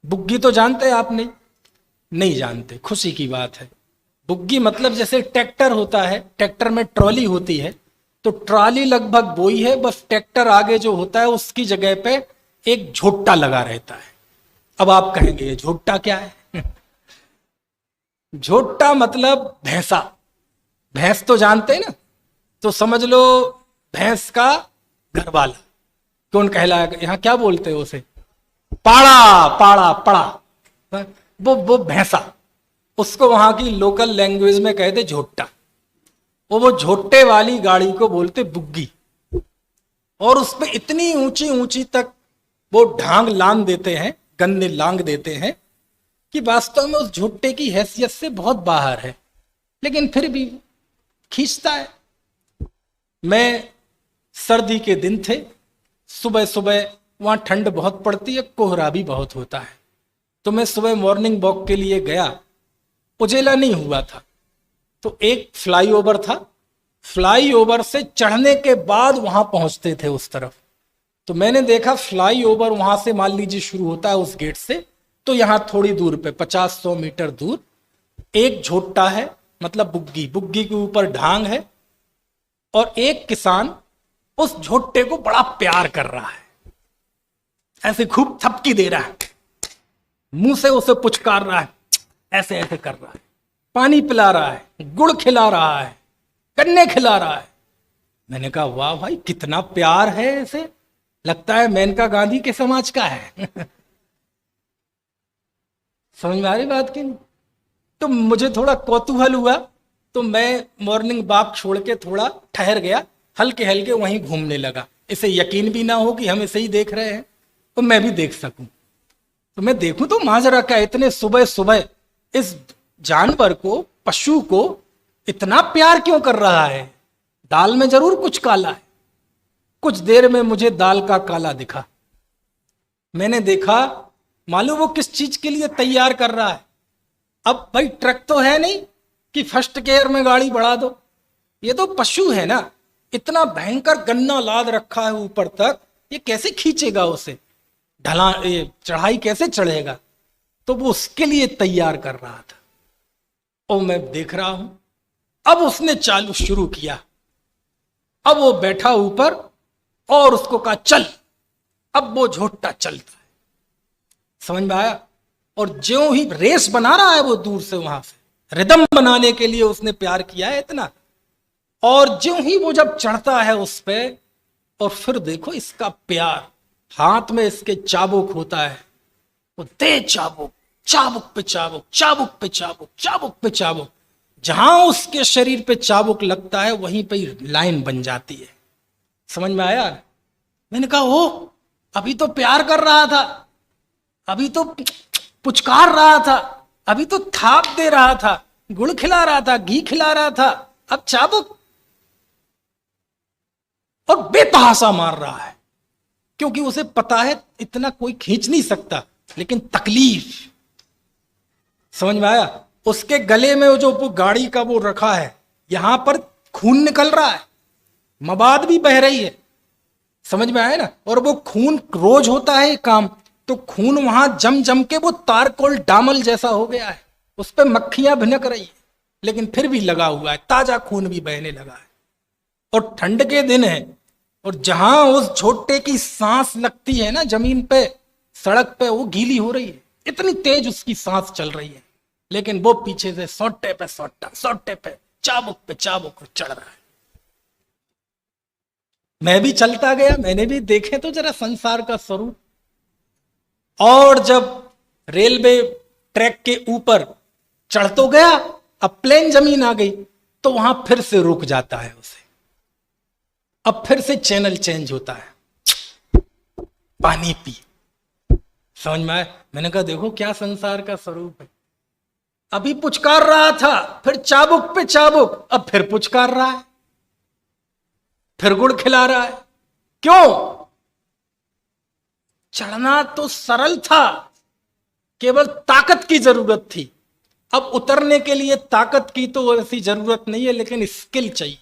बुग्गी तो जानते हैं आप? नहीं जानते, खुशी की बात है। बुग्गी मतलब जैसे ट्रैक्टर होता है, ट्रैक्टर में ट्रॉली होती है, तो ट्रॉली लगभग वही है, बस ट्रैक्टर आगे जो होता है उसकी जगह पे एक झोट्टा लगा रहता है। अब आप कहेंगे ये झोट्टा क्या है? झोट्टा मतलब भैंसा। भैंस तो जानते हैं ना, तो समझ लो भैंस का घर वाला। कौन कहलाएगा? यहां क्या बोलते हो उसे? पाड़ा। पाड़ा पड़ा, वो भैंसा। उसको वहां की लोकल लैंग्वेज में कहते झोट्टा। वो झोट्टे वाली गाड़ी को बोलते बुग्गी। और उसमें इतनी ऊंची ऊंची तक वो ढांग लांग देते हैं, गन्ने लांग देते हैं, कि वास्तव में उस झोट्टे की हैसियत से बहुत बाहर है, लेकिन फिर भी खींचता है। मैं सर्दी के दिन थे, सुबह सुबह वहां ठंड बहुत पड़ती है, कोहरा भी बहुत होता है, तो मैं सुबह मॉर्निंग वॉक के लिए गया। उजेला नहीं हुआ था, तो एक फ्लाईओवर था, फ्लाईओवर से चढ़ने के बाद वहां पहुंचते थे उस तरफ। तो मैंने देखा फ्लाईओवर वहां से मान लीजिए शुरू होता है उस गेट से, तो यहां थोड़ी दूर पे 50-100 मीटर दूर एक झोट्टा है, मतलब बुग्गी। बुग्गी के ऊपर ढांग है, और एक किसान उस झोट्टे को बड़ा प्यार कर रहा है, ऐसे खूब थपकी दे रहा है, मुंह से उसे पुचकार रहा है, ऐसे ऐसे कर रहा है, पानी पिला रहा है, गुड़ खिला रहा है, गन्ने खिला रहा है। मैंने कहा वाह भाई, कितना प्यार है, ऐसे लगता है मेनका गांधी के समाज का है। समझ में आ रही बात की नहीं? तो मुझे थोड़ा कौतूहल हुआ, तो मैं मॉर्निंग वॉक छोड़ के थोड़ा ठहर गया, हल्के हल्के वहीं घूमने लगा। इसे यकीन भी ना हो कि हम इसे ही देख रहे हैं, तो मैं भी देख सकूं। तो मैं देखूं तो माजरा क्या, इतने सुबह सुबह इस जानवर को, पशु को इतना प्यार क्यों कर रहा है? दाल में जरूर कुछ काला है। कुछ देर में मुझे दाल का काला दिखा। मैंने देखा, मालूम वो किस चीज के लिए तैयार कर रहा है। अब भाई ट्रक तो है नहीं कि फर्स्ट गियर में गाड़ी बढ़ा दो, ये तो पशु है ना। इतना भयंकर गन्ना लाद रखा है ऊपर तक, ये कैसे खींचेगा उसे? ढला ये चढ़ाई कैसे चढ़ेगा? तो वो उसके लिए तैयार कर रहा था। और मैं देख रहा हूं, अब उसने चालू शुरू किया। अब वो बैठा ऊपर और उसको कहा चल। अब वो झोट्टा चलता है, समझ में आया? और ज्यों ही रेस बना रहा है वो दूर से, वहां से रिदम बनाने के लिए उसने प्यार किया है इतना। और ज्यों ही वो जब चढ़ता है उस पे, और फिर देखो इसका प्यार, हाथ में इसके चाबुक होता है, वो दे चाबुक, चाबुक पे चाबुक, चाबुक पे चाबुक, चाबुक पे चाबुक। जहां उसके शरीर पे चाबुक लगता है वहीं पे लाइन बन जाती है। समझ में आया? मैंने कहा ओ, अभी तो प्यार कर रहा था, अभी तो पुचकार रहा था, अभी तो थाप दे रहा था, गुड़ खिला रहा था, घी खिला रहा था, अब चाबुक। और बेतहासा मार रहा है, क्योंकि उसे पता है इतना कोई खींच नहीं सकता, लेकिन तकलीफ। समझ में आया? उसके गले में जो वो गाड़ी का वो रखा है, यहां पर खून निकल रहा है, मवाद भी बह रही है। समझ में आया ना? और वो खून रोज होता है काम, तो खून वहां जम जम के वो तारकोल डामल जैसा हो गया है, उस पर मक्खियां भिनक रही है, लेकिन फिर भी लगा हुआ है, ताजा खून भी बहने लगा है। और ठंड के दिन है, और जहां उस झोट्टे की सांस लगती है ना जमीन पे, सड़क पे, वो गीली हो रही है, इतनी तेज उसकी सांस चल रही है, लेकिन वो पीछे से सोटे पे सोटा, सोटे पे चाबुक पे चाबुक चढ़ रहा है। मैं भी चलता गया, मैंने भी देखे तो जरा संसार का स्वरूप। और जब रेलवे ट्रैक के ऊपर चढ़ तो गया, अब प्लेन जमीन आ गई, तो वहां फिर से रुक जाता है उसे, अब फिर से चैनल चेंज होता है, पानी पी। समझ में आया? मैंने कहा देखो क्या संसार का स्वरूप है। अभी पुचकार रहा था, फिर चाबुक पे चाबुक, अब फिर पुचकार रहा है, फिर गुड़ खिला रहा है। क्यों? चढ़ना तो सरल था, केवल ताकत की जरूरत थी। अब उतरने के लिए ताकत की तो ऐसी जरूरत नहीं है, लेकिन स्किल चाहिए।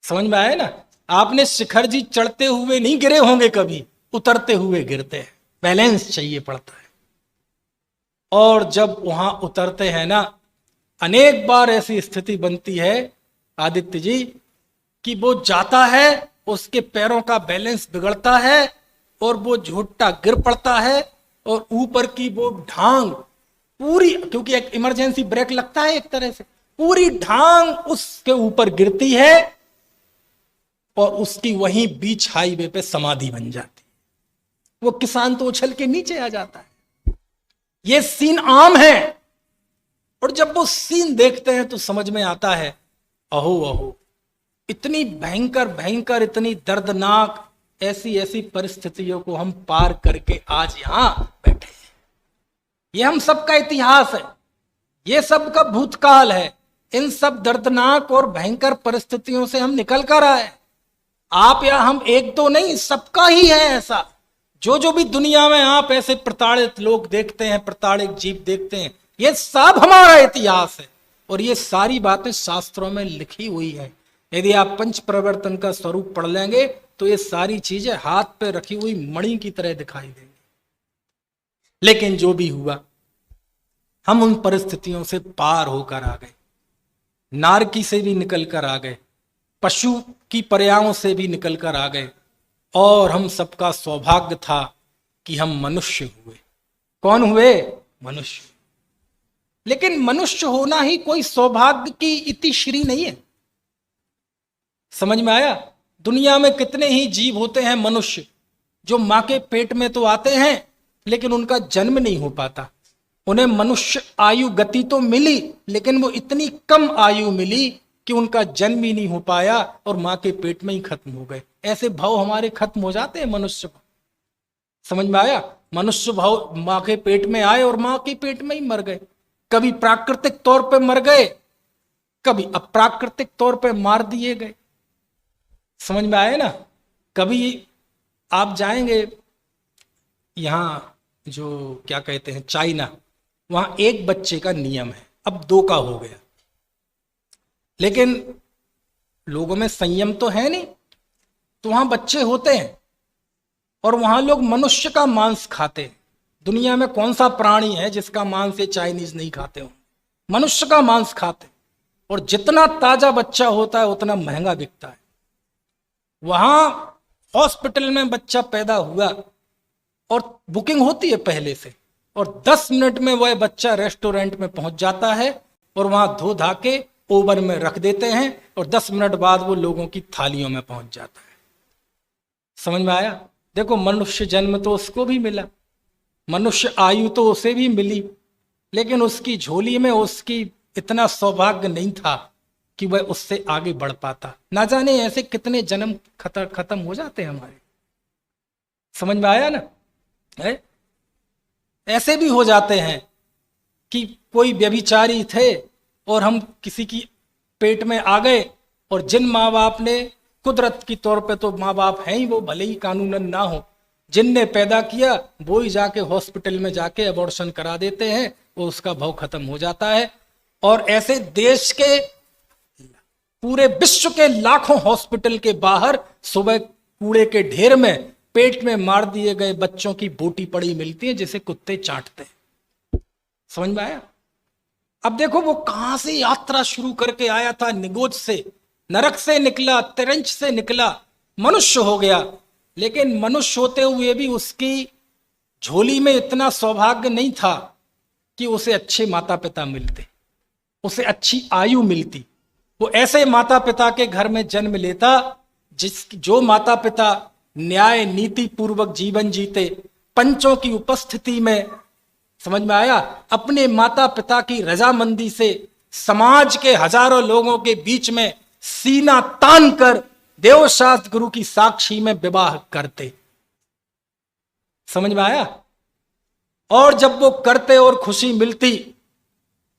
समझ में आया ना? आपने शिखर जी चढ़ते हुए नहीं गिरे होंगे कभी, उतरते हुए गिरते हैं, बैलेंस चाहिए पड़ता है। और जब वहां उतरते हैं ना, अनेक बार ऐसी स्थिति बनती है आदित्य जी कि वो जाता है, उसके पैरों का बैलेंस बिगड़ता है और वो झूठा गिर पड़ता है, और ऊपर की वो ढांग पूरी, क्योंकि एक इमरजेंसी ब्रेक लगता है एक तरह से, पूरी ढांग उसके ऊपर गिरती है और उसकी वहीं बीच हाईवे पे समाधि बन जाती। वो किसान तो उछल के नीचे आ जाता है। ये सीन आम है, और जब वो सीन देखते हैं तो समझ में आता है, अहो अहो, इतनी भयंकर भयंकर, इतनी दर्दनाक ऐसी ऐसी परिस्थितियों को हम पार करके आज यहां बैठे हैं। ये हम सबका इतिहास है, ये सब का भूतकाल है। इन सब दर्दनाक और भयंकर परिस्थितियों से हम निकल कर आए। आप या हम एक तो नहीं, सबका ही है ऐसा। जो जो भी दुनिया में आप ऐसे प्रताड़ित लोग देखते हैं, प्रताड़ित जीव देखते हैं, ये सब हमारा इतिहास है, और ये सारी बातें शास्त्रों में लिखी हुई है। यदि आप पंच प्रवर्तन का स्वरूप पढ़ लेंगे तो ये सारी चीजें हाथ पे रखी हुई मणि की तरह दिखाई देंगी। लेकिन जो भी हुआ, हम उन परिस्थितियों से पार होकर आ गए, नारकी से भी निकल कर आ गए, पशु की पर्यायों से भी निकल कर आ गए, और हम सबका सौभाग्य था कि हम मनुष्य हुए। कौन हुए? मनुष्य। लेकिन मनुष्य होना ही कोई सौभाग्य की इतिश्री नहीं है। समझ में आया? दुनिया में कितने ही जीव होते हैं मनुष्य, जो मां के पेट में तो आते हैं लेकिन उनका जन्म नहीं हो पाता। उन्हें मनुष्य आयु गति तो मिली, लेकिन वो इतनी कम आयु मिली कि उनका जन्म ही नहीं हो पाया और मां के पेट में ही खत्म हो गए। ऐसे भाव हमारे खत्म हो जाते हैं मनुष्य को। समझ में आया? मनुष्य भाव मां के पेट में आए और मां के पेट में ही मर गए। कभी प्राकृतिक तौर पे मर गए, कभी अप्राकृतिक तौर पे मार दिए गए। समझ में आए ना? कभी आप जाएंगे यहां, जो क्या कहते हैं, चाइना, वहां एक बच्चे का नियम है, अब 2 का हो गया। लेकिन लोगों में संयम तो है नहीं, तो वहां बच्चे होते हैं और वहां लोग मनुष्य का मांस खाते हैं। दुनिया में कौन सा प्राणी है जिसका मांस ये चाइनीज नहीं खाते हो? मनुष्य का मांस खाते, और जितना ताजा बच्चा होता है उतना महंगा बिकता है। वहां हॉस्पिटल में बच्चा पैदा हुआ और बुकिंग होती है पहले से, और 10 मिनट में वह बच्चा रेस्टोरेंट में पहुंच जाता है और वहां धो धा के ओवन में रख देते हैं, और 10 मिनट बाद वो लोगों की थालियों में पहुंच जाता है। समझ में आया? देखो, मनुष्य जन्म तो उसको भी मिला, मनुष्य आयु तो उसे भी मिली, लेकिन उसकी झोली में उसकी इतना सौभाग्य नहीं था कि वह उससे आगे बढ़ पाता। ना जाने ऐसे कितने जन्म खत्म हो जाते हैं हमारे। समझ में आया ना? है? ऐसे भी हो जाते हैं कि कोई व्यभिचारी थे और हम किसी की पेट में आ गए, और जिन माँ बाप ने, कुदरत की तौर पे तो माँ बाप हैं ही वो, भले ही कानूनन ना हो, जिनने पैदा किया वो ही जाके हॉस्पिटल में जाके अबॉर्शन करा देते हैं, वो उसका भाव खत्म हो जाता है। और ऐसे देश के, पूरे विश्व के लाखों हॉस्पिटल के बाहर सुबह कूड़े के ढेर में पेट में मार दिए गए बच्चों की बोटी पड़ी मिलती है, जिसे कुत्ते चाटते हैं। समझ में आया? अब देखो, वो कहां से यात्रा शुरू करके आया था, निगोज से, नरक से निकला, तिरंच से निकला, मनुष्य हो गया। लेकिन मनुष्य होते हुए भी उसकी झोली में इतना सौभाग्य नहीं था कि उसे अच्छे माता पिता मिलते, उसे अच्छी आयु मिलती। वो ऐसे माता पिता के घर में जन्म लेता जो माता पिता न्याय नीति पूर्वक जीवन जीते, पंचों की उपस्थिति में, समझ में आया, अपने माता पिता की रजामंदी से समाज के हजारों लोगों के बीच में सीना तान कर देवशास्त्र गुरु की साक्षी में विवाह करते। समझ में आया? और जब वो करते और खुशी मिलती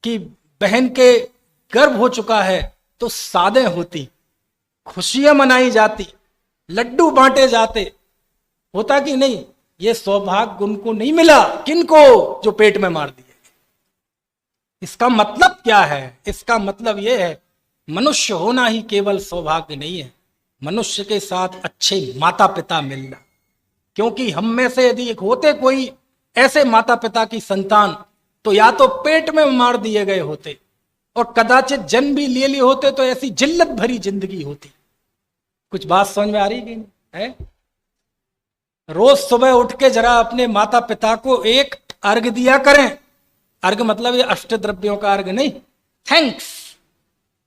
कि बहन के गर्भ हो चुका है, तो सादे होती, खुशियां मनाई जाती, लड्डू बांटे जाते। होता कि नहीं? ये सौभाग्य उनको नहीं मिला। किनको? जो पेट में मार दिए। इसका मतलब क्या है? इसका मतलब यह है, मनुष्य होना ही केवल सौभाग्य नहीं है, मनुष्य के साथ अच्छे माता पिता मिलना। क्योंकि हम में से यदि एक होते कोई ऐसे माता पिता की संतान, तो या तो पेट में मार दिए गए होते और कदाचित जन्म भी ले लिए होते तो ऐसी जिल्लत भरी जिंदगी होती। कुछ बात समझ में आ रही कि नहीं है? रोज सुबह उठ के जरा अपने माता पिता को एक अर्घ दिया करें। अर्घ मतलब ये अष्टद्रव्यों का अर्घ नहीं, थैंक्स।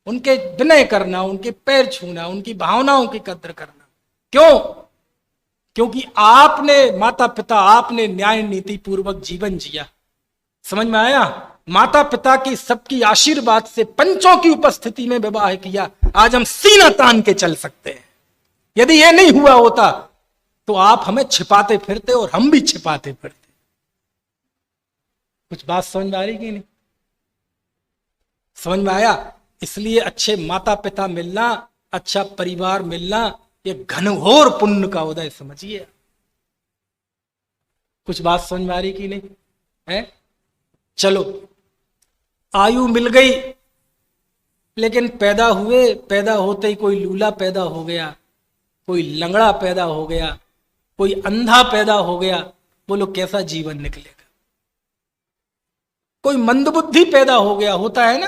उनके विनय करना, उनके पैर छूना, उनकी भावनाओं की कद्र करना। क्यों? क्योंकि आपने माता पिता, आपने न्याय नीति पूर्वक जीवन जिया। समझ में आया? माता पिता की सबकी आशीर्वाद से पंचों की उपस्थिति में विवाह किया। आज हम सीना तान के चल सकते हैं। यदि यह नहीं हुआ होता तो आप हमें छिपाते फिरते और हम भी छिपाते फिरते। कुछ बात समझ में आ रही कि नहीं? समझ में आया? इसलिए अच्छे माता पिता मिलना, अच्छा परिवार मिलना, यह घनघोर पुण्य का उदय समझिए। कुछ बात समझ में आ रही कि नहीं है? चलो, आयु मिल गई, लेकिन पैदा हुए, पैदा होते ही कोई लूला पैदा हो गया, कोई लंगड़ा पैदा हो गया, कोई अंधा पैदा हो गया। बोलो कैसा जीवन निकलेगा? कोई मंदबुद्धि पैदा हो गया, होता है ना,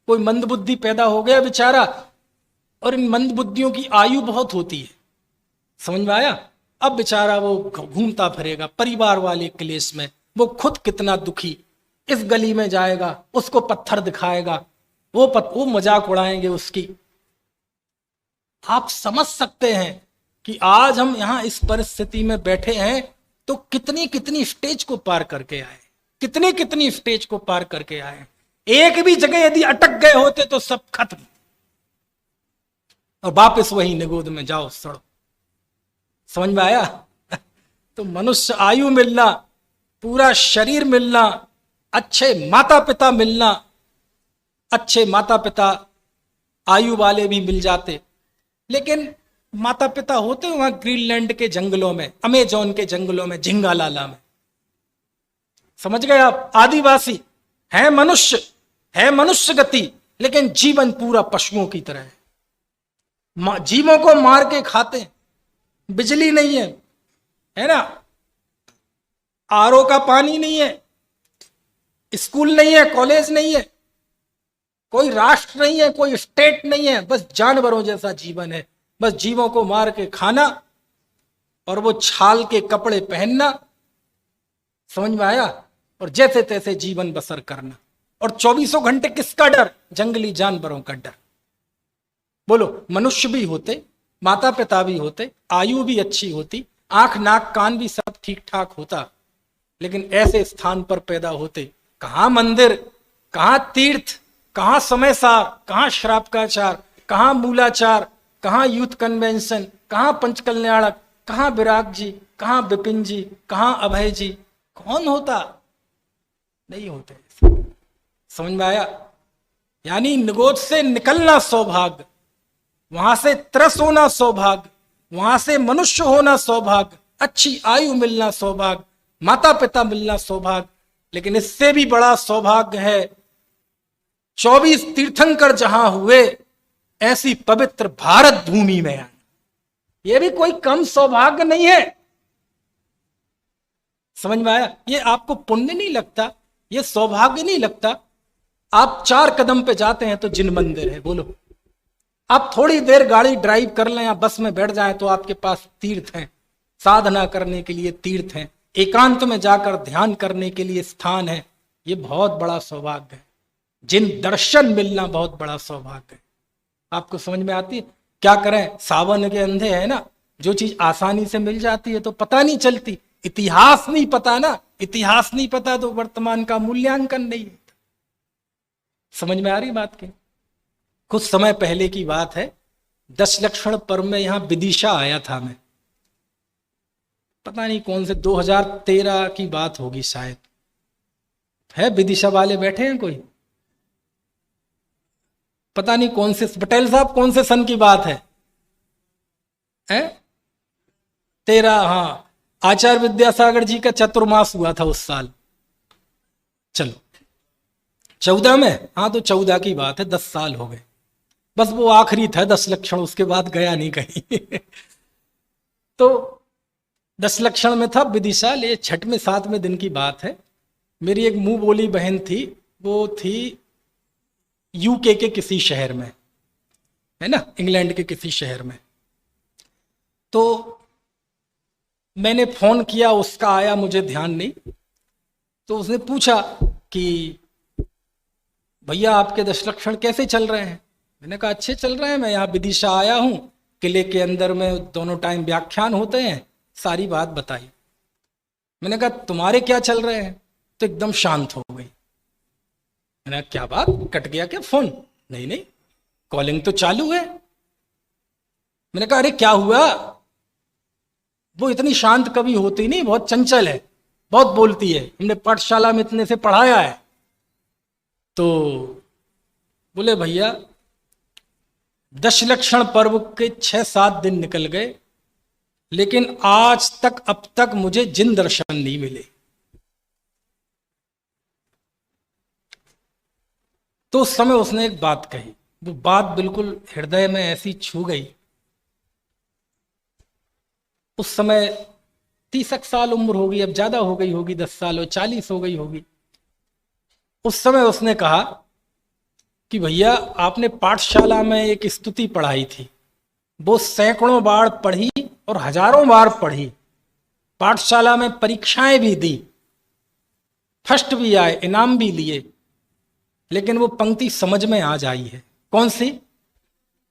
कोई मंदबुद्धि पैदा हो गया बेचारा, और इन मंदबुद्धियों की आयु बहुत होती है। समझ में आया? अब बेचारा वो घूमता फिरेगा परिवार वाले क्लेश में, वो खुद कितना दुखी, इस गली में जाएगा, उसको पत्थर दिखाएगा, वो मजाक उड़ाएंगे उसकी। आप समझ सकते हैं कि आज हम यहां इस परिस्थिति में बैठे हैं तो कितनी कितनी स्टेज को पार करके आए, कितनी कितनी स्टेज को पार करके आए। एक भी जगह यदि अटक गए होते तो सब खत्म, और वापस वही निगोद में जाओ, सड़ो। समझ में आया? तो मनुष्य आयु मिलना, पूरा शरीर मिलना, अच्छे माता पिता मिलना, अच्छे माता पिता आयु वाले भी मिल जाते। लेकिन माता पिता होते वहां ग्रीनलैंड के जंगलों में, अमेजोन के जंगलों में, झिंगालाला में। समझ गए आप? आदिवासी है, मनुष्य है, मनुष्य गति, लेकिन जीवन पूरा पशुओं की तरह है। जीवों को मार के खाते, बिजली नहीं है ना, आरओ का पानी नहीं है, स्कूल नहीं है, कॉलेज नहीं है, कोई राष्ट्र नहीं है, कोई स्टेट नहीं है, बस जानवरों जैसा जीवन है। बस जीवों को मार के खाना और वो छाल के कपड़े पहनना। समझ में आया? और जैसे तैसे जीवन बसर करना, और 24 घंटे किसका डर? जंगली जानवरों का डर। बोलो, मनुष्य भी होते, माता पिता भी होते, आयु भी अच्छी होती, आंख नाक कान भी सब ठीक ठाक होता, लेकिन ऐसे स्थान पर पैदा होते, कहां मंदिर, कहां तीर्थ, कहां समय सार, कहां श्रापकाचार, कहां मूलाचार, कहां यूथ कन्वेंशन, कहां पंचकल्याणक, कहां विराग जी, कहां विपिन जी, कहां अभय जी। कौन होता? नहीं होते। समझ में आया? यानी निगोद से निकलना सौभाग्य, वहां से त्रस होना सौभाग्य, वहां से मनुष्य होना सौभाग्य, अच्छी आयु मिलना सौभाग्य, माता पिता मिलना सौभाग्य। लेकिन इससे भी बड़ा सौभाग्य है 24 तीर्थंकर जहां हुए ऐसी पवित्र भारत भूमि में आना। यह भी कोई कम सौभाग्य नहीं है। समझ में आया? ये आपको पुण्य नहीं लगता, ये सौभाग्य नहीं लगता? आप 4 कदम पे जाते हैं तो जिन मंदिर है। बोलो, आप थोड़ी देर गाड़ी ड्राइव कर लें या बस में बैठ जाएं तो आपके पास तीर्थ हैं, साधना करने के लिए तीर्थ हैं, एकांत में जाकर ध्यान करने के लिए स्थान है। ये बहुत बड़ा सौभाग्य है। जिन दर्शन मिलना बहुत बड़ा सौभाग्य है। आपको समझ में आती है? क्या करें, सावन के अंधे है ना, जो चीज आसानी से मिल जाती है तो पता नहीं चलती। इतिहास नहीं पता ना, इतिहास नहीं पता तो वर्तमान का मूल्यांकन नहीं होता। समझ में आ रही बात की? कुछ समय पहले की बात है, 10 लक्षण पर्व में यहां विदिशा आया था मैं, पता नहीं कौन से 2013 की बात होगी शायद। है विदिशा वाले बैठे हैं कोई? पता नहीं कौन से, पटेल साहब कौन से सन की बात है? 13, हाँ, आचार्य विद्यासागर जी का चतुर्मास हुआ था उस साल। चलो 14 में, हाँ तो 14 की बात है, 10 साल हो गए। बस वो आखिरी था 10 लक्षण, उसके बाद गया नहीं कहीं। तो 10 लक्षण में था विदिशा। ये 6वें 7वें दिन की बात है। मेरी एक मुंह बोली बहन थी, वो थी यूके के किसी शहर में, है ना, इंग्लैंड के किसी शहर में। तो मैंने फोन किया, उसका आया, मुझे ध्यान नहीं। तो उसने पूछा कि भैया आपके 10 लक्षण कैसे चल रहे हैं। मैंने कहा अच्छे चल रहे हैं, मैं यहाँ विदिशा आया हूँ, किले के अंदर में दोनों टाइम व्याख्यान होते हैं। सारी बात बताई। मैंने कहा तुम्हारे क्या चल रहे हैं। तो एकदम शांत हो गई। मैंने कहा क्या बात, कट गया क्या फोन। नहीं नहीं, कॉलिंग तो चालू है। मैंने कहा अरे क्या हुआ। वो इतनी शांत कभी होती नहीं, बहुत चंचल है, बहुत बोलती है, हमने पाठशाला में इतने से पढ़ाया है। तो बोले भैया 10 लक्षण पर्व के 6-7 दिन निकल गए, लेकिन आज तक अब तक मुझे जिन दर्शन नहीं मिले। तो उस समय उसने एक बात कही, वो बात बिल्कुल हृदय में ऐसी छू गई। उस समय 30 साल उम्र होगी, अब ज्यादा हो गई होगी, 10 साल हो, 40 हो गई होगी। उस समय उसने कहा कि भैया आपने पाठशाला में एक स्तुति पढ़ाई थी, वो सैकड़ों बार पढ़ी और हजारों बार पढ़ी, पाठशाला में परीक्षाएं भी दी, फर्स्ट भी आए, इनाम भी लिए, लेकिन वो पंक्ति समझ में आज आई है। कौन सी।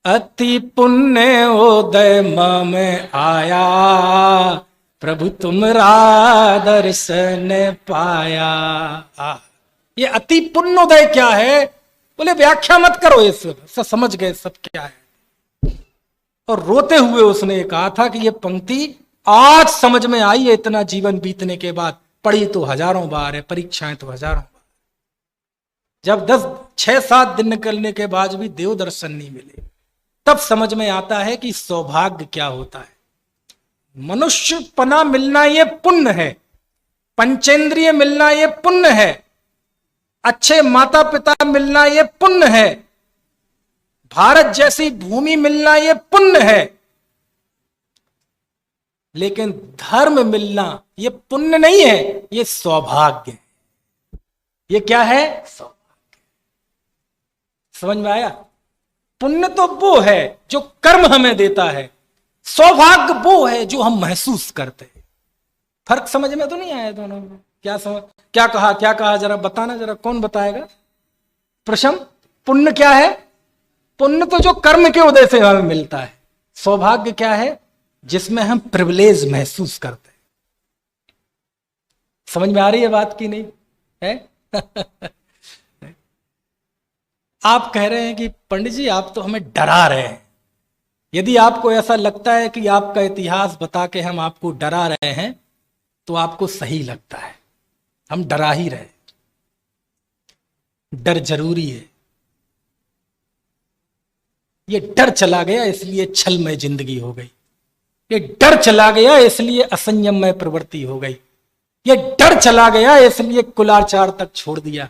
अति पुण्य उदय में आया, प्रभु तुमरा दर्शन पाया। ये अति पुण्योदय क्या है। बोले व्याख्या मत करो, इस सब समझ गए सब क्या है। और रोते हुए उसने कहा था कि ये पंक्ति आज समझ में आई है, इतना जीवन बीतने के बाद। पढ़ी तो हजारों बार है, परीक्षाएं तो हजारों बार। जब 6-7 दिन निकलने के बाद भी देव दर्शन नहीं मिले, तब समझ में आता है कि सौभाग्य क्या होता है। मनुष्य पना मिलना ये पुण्य है, पंचेंद्रिय मिलना ये पुण्य है, अच्छे माता पिता मिलना ये पुण्य है, भारत जैसी भूमि मिलना ये पुण्य है। लेकिन धर्म मिलना ये पुण्य नहीं है, ये सौभाग्य है। ये क्या है, सौभाग्य। समझ में आया। पुण्य तो वो है जो कर्म हमें देता है, सौभाग्य वो है जो हम महसूस करते हैं। फर्क समझ में तो नहीं आया दोनों में। क्या कहा जरा बताना, जरा कौन बताएगा। प्रशम, पुण्य क्या है। पुण्य तो जो कर्म के उदय से हमें मिलता है। सौभाग्य क्या है, जिसमें हम प्रिविलेज महसूस करते हैं। समझ में आ रही है बात की नहीं है। आप कह रहे हैं कि पंडित जी आप तो हमें डरा रहे हैं। यदि आपको ऐसा लगता है कि आपका इतिहास बता के हम आपको डरा रहे हैं, तो आपको सही लगता है, हम डरा ही रहे। डर जरूरी है। ये डर चला गया इसलिए छलमय जिंदगी हो गई, ये डर चला गया इसलिए असंयममय प्रवृत्ति हो गई, ये डर चला गया इसलिए कुलाचार तक छोड़ दिया,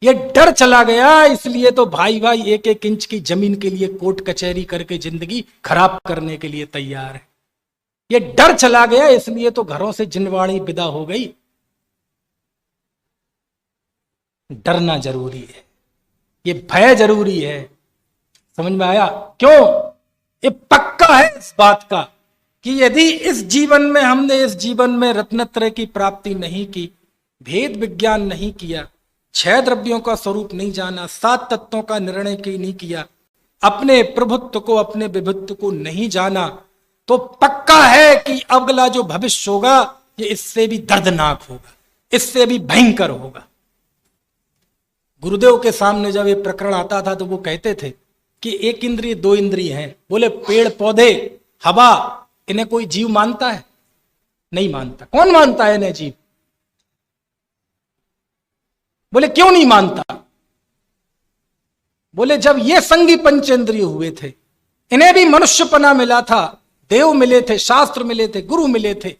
ये डर चला गया इसलिए तो भाई भाई 1-1 इंच की जमीन के लिए कोर्ट कचहरी करके जिंदगी खराब करने के लिए तैयार है। ये डर चला गया इसलिए तो घरों से जिनवाणी विदा हो गई। डरना जरूरी है, ये भय जरूरी है। समझ में आया। क्यों, ये पक्का है इस बात का कि यदि इस जीवन में हमने इस जीवन में रत्नत्रय की प्राप्ति नहीं की, भेद विज्ञान नहीं किया, 6 द्रव्यों का स्वरूप नहीं जाना, 7 तत्वों का निर्णय नहीं किया, अपने प्रभुत्व को अपने विभुत्व को नहीं जाना, तो पक्का है कि अगला जो भविष्य होगा ये इससे भी दर्दनाक होगा, इससे भी भयंकर होगा। गुरुदेव के सामने जब ये प्रकरण आता था तो वो कहते थे कि 1 इंद्रिय 2 इंद्रिय हैं। बोले पेड़ पौधे हवा, इन्हें कोई जीव मानता है? नहीं मानता। कौन मानता है इन्हें जीव? बोले क्यों नहीं मानता? बोले जब ये संगी पंचेंद्रिय हुए थे, इन्हें भी मनुष्यपना मिला था, देव मिले थे, शास्त्र मिले थे, गुरु मिले थे,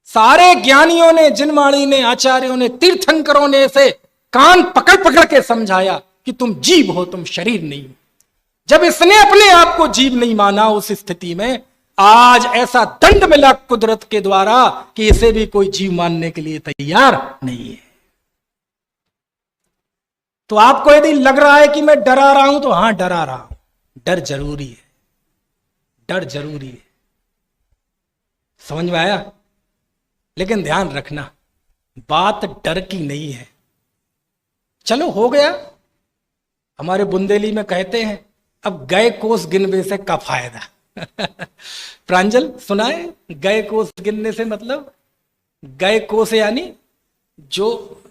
सारे ज्ञानियों ने, जिनवाणी ने, आचार्यों ने, तीर्थंकरों ने इसे कान पकड़ पकड़ के समझाया कि तुम जीव हो, तुम शरीर नहीं हो। जब इसने अपने आप को जीव नहीं माना, उस स्थिति में आज ऐसा दंड मिला कुदरत के द्वारा कि इसे भी कोई जीव मानने के लिए तैयार नहीं है। तो आपको यदि लग रहा है कि मैं डरा रहा हूं, तो हां डरा रहा हूं, डर जरूरी है, डर जरूरी है। समझ में आया? लेकिन ध्यान रखना, बात डर की नहीं है। चलो हो गया, हमारे बुंदेली में कहते हैं अब गए कोस गिनवे से क्या फायदा। प्रांजल सुना है? गए कोस गिनने से मतलब, गए कोस यानी जो,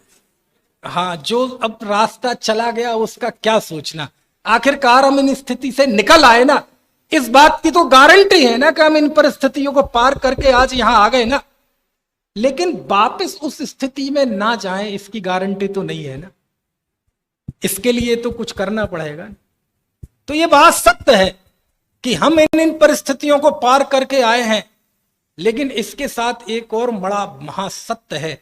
हाँ, जो अब रास्ता चला गया उसका क्या सोचना। आखिरकार हम इन स्थिति से निकल आए ना, इस बात की तो गारंटी है ना कि हम इन परिस्थितियों को पार करके आज यहां आ गए ना। लेकिन वापस उस स्थिति में ना जाएं, इसकी गारंटी तो नहीं है ना। इसके लिए तो कुछ करना पड़ेगा। तो ये बात सत्य है कि हम इन परिस्थितियों को पार करके आए हैं, लेकिन इसके साथ एक और बड़ा महासत्य है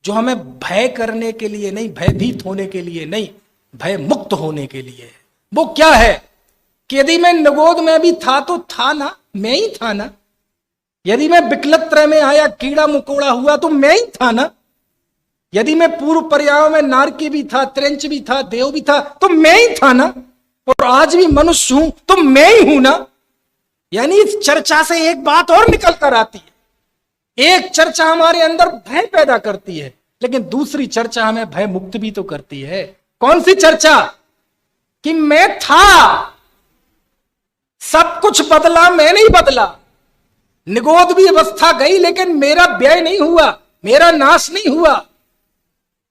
जो हमें भय करने के लिए नहीं, भयभीत होने के लिए नहीं, भय मुक्त होने के लिए है। वो क्या है कि यदि मैं निगोद में भी था तो था ना, मैं ही था ना। यदि मैं विकलत्र में आया, कीड़ा मकोड़ा हुआ, तो मैं ही था ना। यदि मैं पूर्व पर्यायों में नारकी भी था, त्रेंच भी था, देव भी था, तो मैं ही था ना। और आज भी मनुष्य हूं तो मैं ही हूं ना। यानी इस चर्चा से एक बात और निकल कर आती है। एक चर्चा हमारे अंदर भय पैदा करती है, लेकिन दूसरी चर्चा हमें भय मुक्त भी तो करती है। कौन सी चर्चा? कि मैं था, सब कुछ बदला, मैं नहीं बदला। निगोद भी अवस्था गई, लेकिन मेरा व्यय नहीं हुआ, मेरा नाश नहीं हुआ।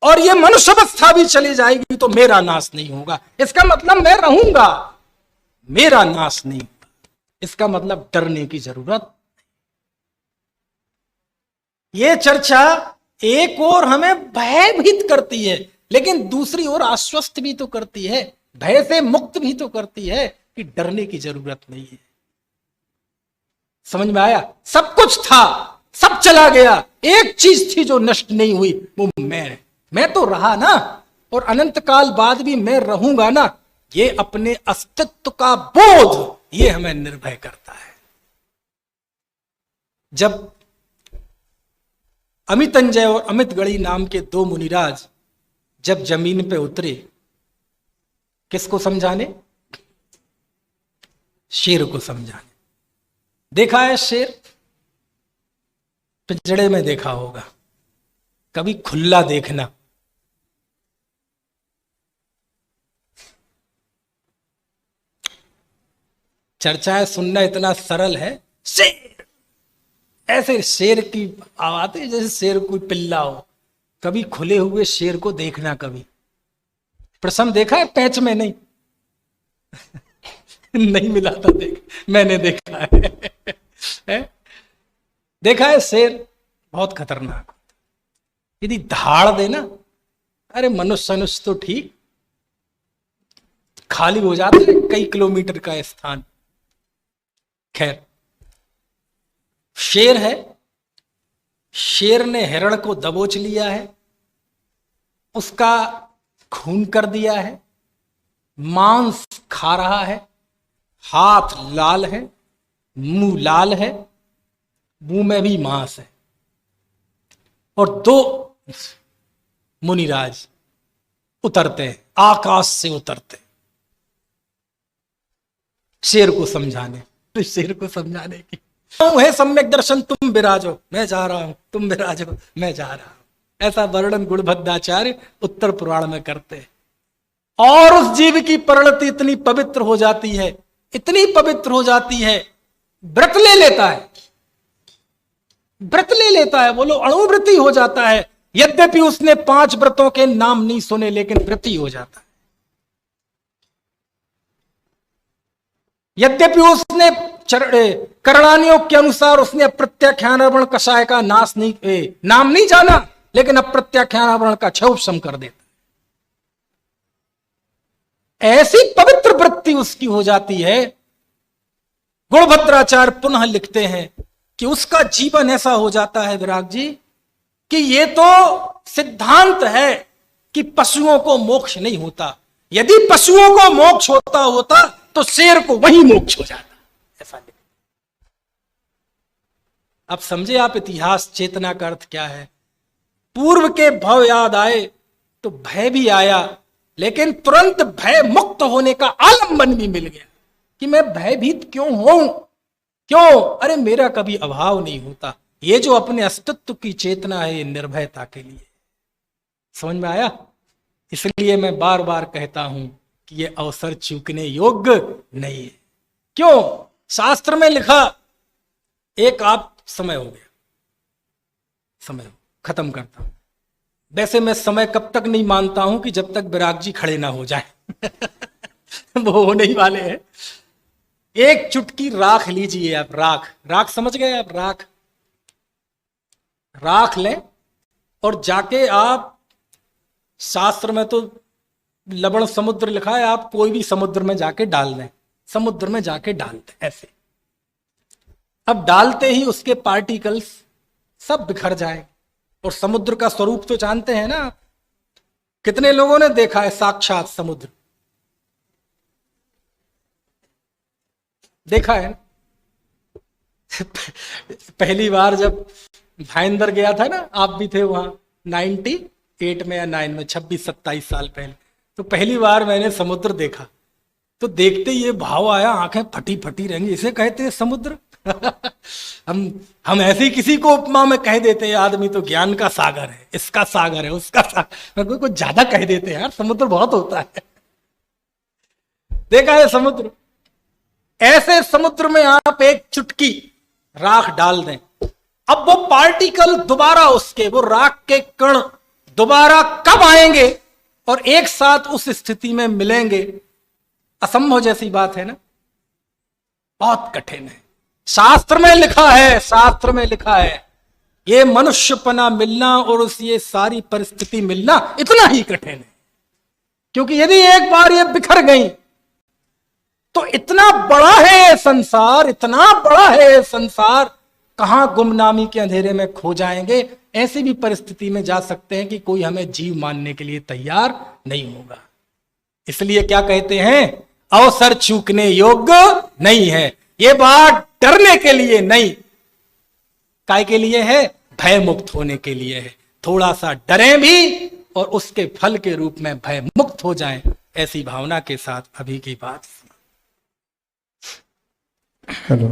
और ये मनुष्य अवस्था भी चली जाएगी तो मेरा नाश नहीं होगा। इसका मतलब मैं रहूंगा, मेरा नाश नहीं होगा। इसका मतलब डरने की जरूरत। ये चर्चा एक ओर हमें भयभीत करती है, लेकिन दूसरी ओर आश्वस्त भी तो करती है, भय से मुक्त भी तो करती है कि डरने की जरूरत नहीं है। समझ में आया? सब कुछ था, सब चला गया, एक चीज थी जो नष्ट नहीं हुई, वो मैं तो रहा ना, और अनंत काल बाद भी मैं रहूंगा ना। ये अपने अस्तित्व का बोध, ये हमें निर्भय करता है। जब अमितंजय और अमितगढ़ी नाम के दो मुनिराज जब जमीन पे उतरे, किसको समझाने? शेर को समझाने। देखा है शेर? पिंजड़े में देखा होगा, कभी खुला देखना। चर्चाएं सुनना इतना सरल है। शेर, ऐसे शेर की आवाज है जैसे शेर कोई पिल्ला हो। कभी खुले हुए शेर को देखना। कभी प्रसम देखा है? पैच में नहीं। नहीं मिला था, देख, मैंने देखा है? देखा है? शेर बहुत खतरनाक, यदि धाड़ देना, अरे मनुष्य तो ठीक, खाली हो जाता है कई किलोमीटर का स्थान। खैर, शेर है, शेर ने हिरण को दबोच लिया है, उसका खून कर दिया है, मांस खा रहा है, हाथ लाल है, मुंह लाल है, मुंह में भी मांस है। और दो मुनिराज उतरते हैं, आकाश से उतरते शेर को समझाने। तो शेर को समझाने की है सम्यक दर्शन, तुम विराजो मैं जा रहा हूं, तुम विराजो मैं जा रहा हूं। ऐसा वर्णन गुणभद्राचार्य उत्तर पुराण में करते हैं। और उस जीव की परिणति इतनी पवित्र हो जाती है, इतनी पवित्र हो जाती है, व्रत ले लेता है, व्रत ले लेता है, बोलो अणुव्रती हो जाता है। यद्यपि उसने 5 व्रतों के नाम नहीं सुने, लेकिन व्रती हो जाता है। यद्यपि उसने करणानियों के अनुसार उसने अप्रत्याख्यानावरण कषाय का नाम नहीं जाना, लेकिन अप्रत्याख्यानावरण का क्षोभम कर देता। ऐसी पवित्र वृत्ति उसकी हो जाती है। गुणभद्राचार्य पुनः लिखते हैं कि उसका जीवन ऐसा हो जाता है विराग जी कि ये तो सिद्धांत है कि पशुओं को मोक्ष नहीं होता। यदि पशुओं को मोक्ष होता तो शेर को वही मोक्ष हो जाता, ऐसा नहीं। अब समझे आप इतिहास चेतना का अर्थ क्या है। पूर्व के भव याद आए तो भय भी आया, लेकिन तुरंत भय मुक्त होने का आलंबन भी मिल गया कि मैं भयभीत क्यों हूं, क्यों, अरे मेरा कभी अभाव नहीं होता। ये जो अपने अस्तित्व की चेतना है, ये निर्भयता के लिए। समझ में आया? इसलिए मैं बार बार कहता हूं कि ये अवसर चूकने योग्य नहीं है। क्यों? शास्त्र में लिखा, एक आप समय हो गया, समय खत्म करता हूं। वैसे मैं समय कब तक नहीं मानता हूं कि जब तक विराग जी खड़े ना हो जाए वो होने ही वाले हैं। एक चुटकी राख लीजिए आप, राख, राख समझ गए आप? राख, राख लें और जाके आप, शास्त्र में तो लवण समुद्र लिखा है, आप कोई भी समुद्र में जाके डाल दें, समुद्र में जाके डाल दें ऐसे। अब डालते ही उसके पार्टिकल्स सब बिखर जाए। और समुद्र का स्वरूप तो जानते हैं ना, कितने लोगों ने देखा है साक्षात समुद्र? देखा है पहली बार जब भाईंदर गया था ना, आप भी थे वहां 98 में या 9 में, 26-27 साल पहले, तो पहली बार मैंने समुद्र देखा। तो देखते ये भाव आया, आंखें फटी फटी रहेंगी, इसे कहते हैं समुद्र। हम ऐसे ही किसी को उपमा में कह देते हैं, आदमी तो ज्ञान का सागर है, इसका सागर है, उसका सागर, कोई कुछ ज्यादा कह देते हैं यार, समुद्र बहुत होता है। देखा है समुद्र? ऐसे समुद्र में आप एक चुटकी राख डाल दें, अब वो पार्टिकल दोबारा उसके, वो राख के कण दोबारा कब आएंगे और एक साथ उस स्थिति में मिलेंगे? असंभव जैसी बात है ना, बहुत कठिन है। शास्त्र में लिखा है, शास्त्र में लिखा है, ये मनुष्यपना मिलना और उस ये सारी परिस्थिति मिलना इतना ही कठिन है। क्योंकि यदि एक बार ये बिखर गई तो इतना बड़ा है संसार, इतना बड़ा है संसार, कहां गुमनामी के अंधेरे में खो जाएंगे। ऐसी भी परिस्थिति में जा सकते हैं कि कोई हमें जीव मानने के लिए तैयार नहीं होगा। इसलिए क्या कहते हैं, अवसर चूकने योग्य नहीं है। ये बात डरने के लिए नहीं, काय के लिए है? भय मुक्त होने के लिए है। थोड़ा सा डरें भी और उसके फल के रूप में भय मुक्त हो जाएं, ऐसी भावना के साथ अभी की बात। हेलो।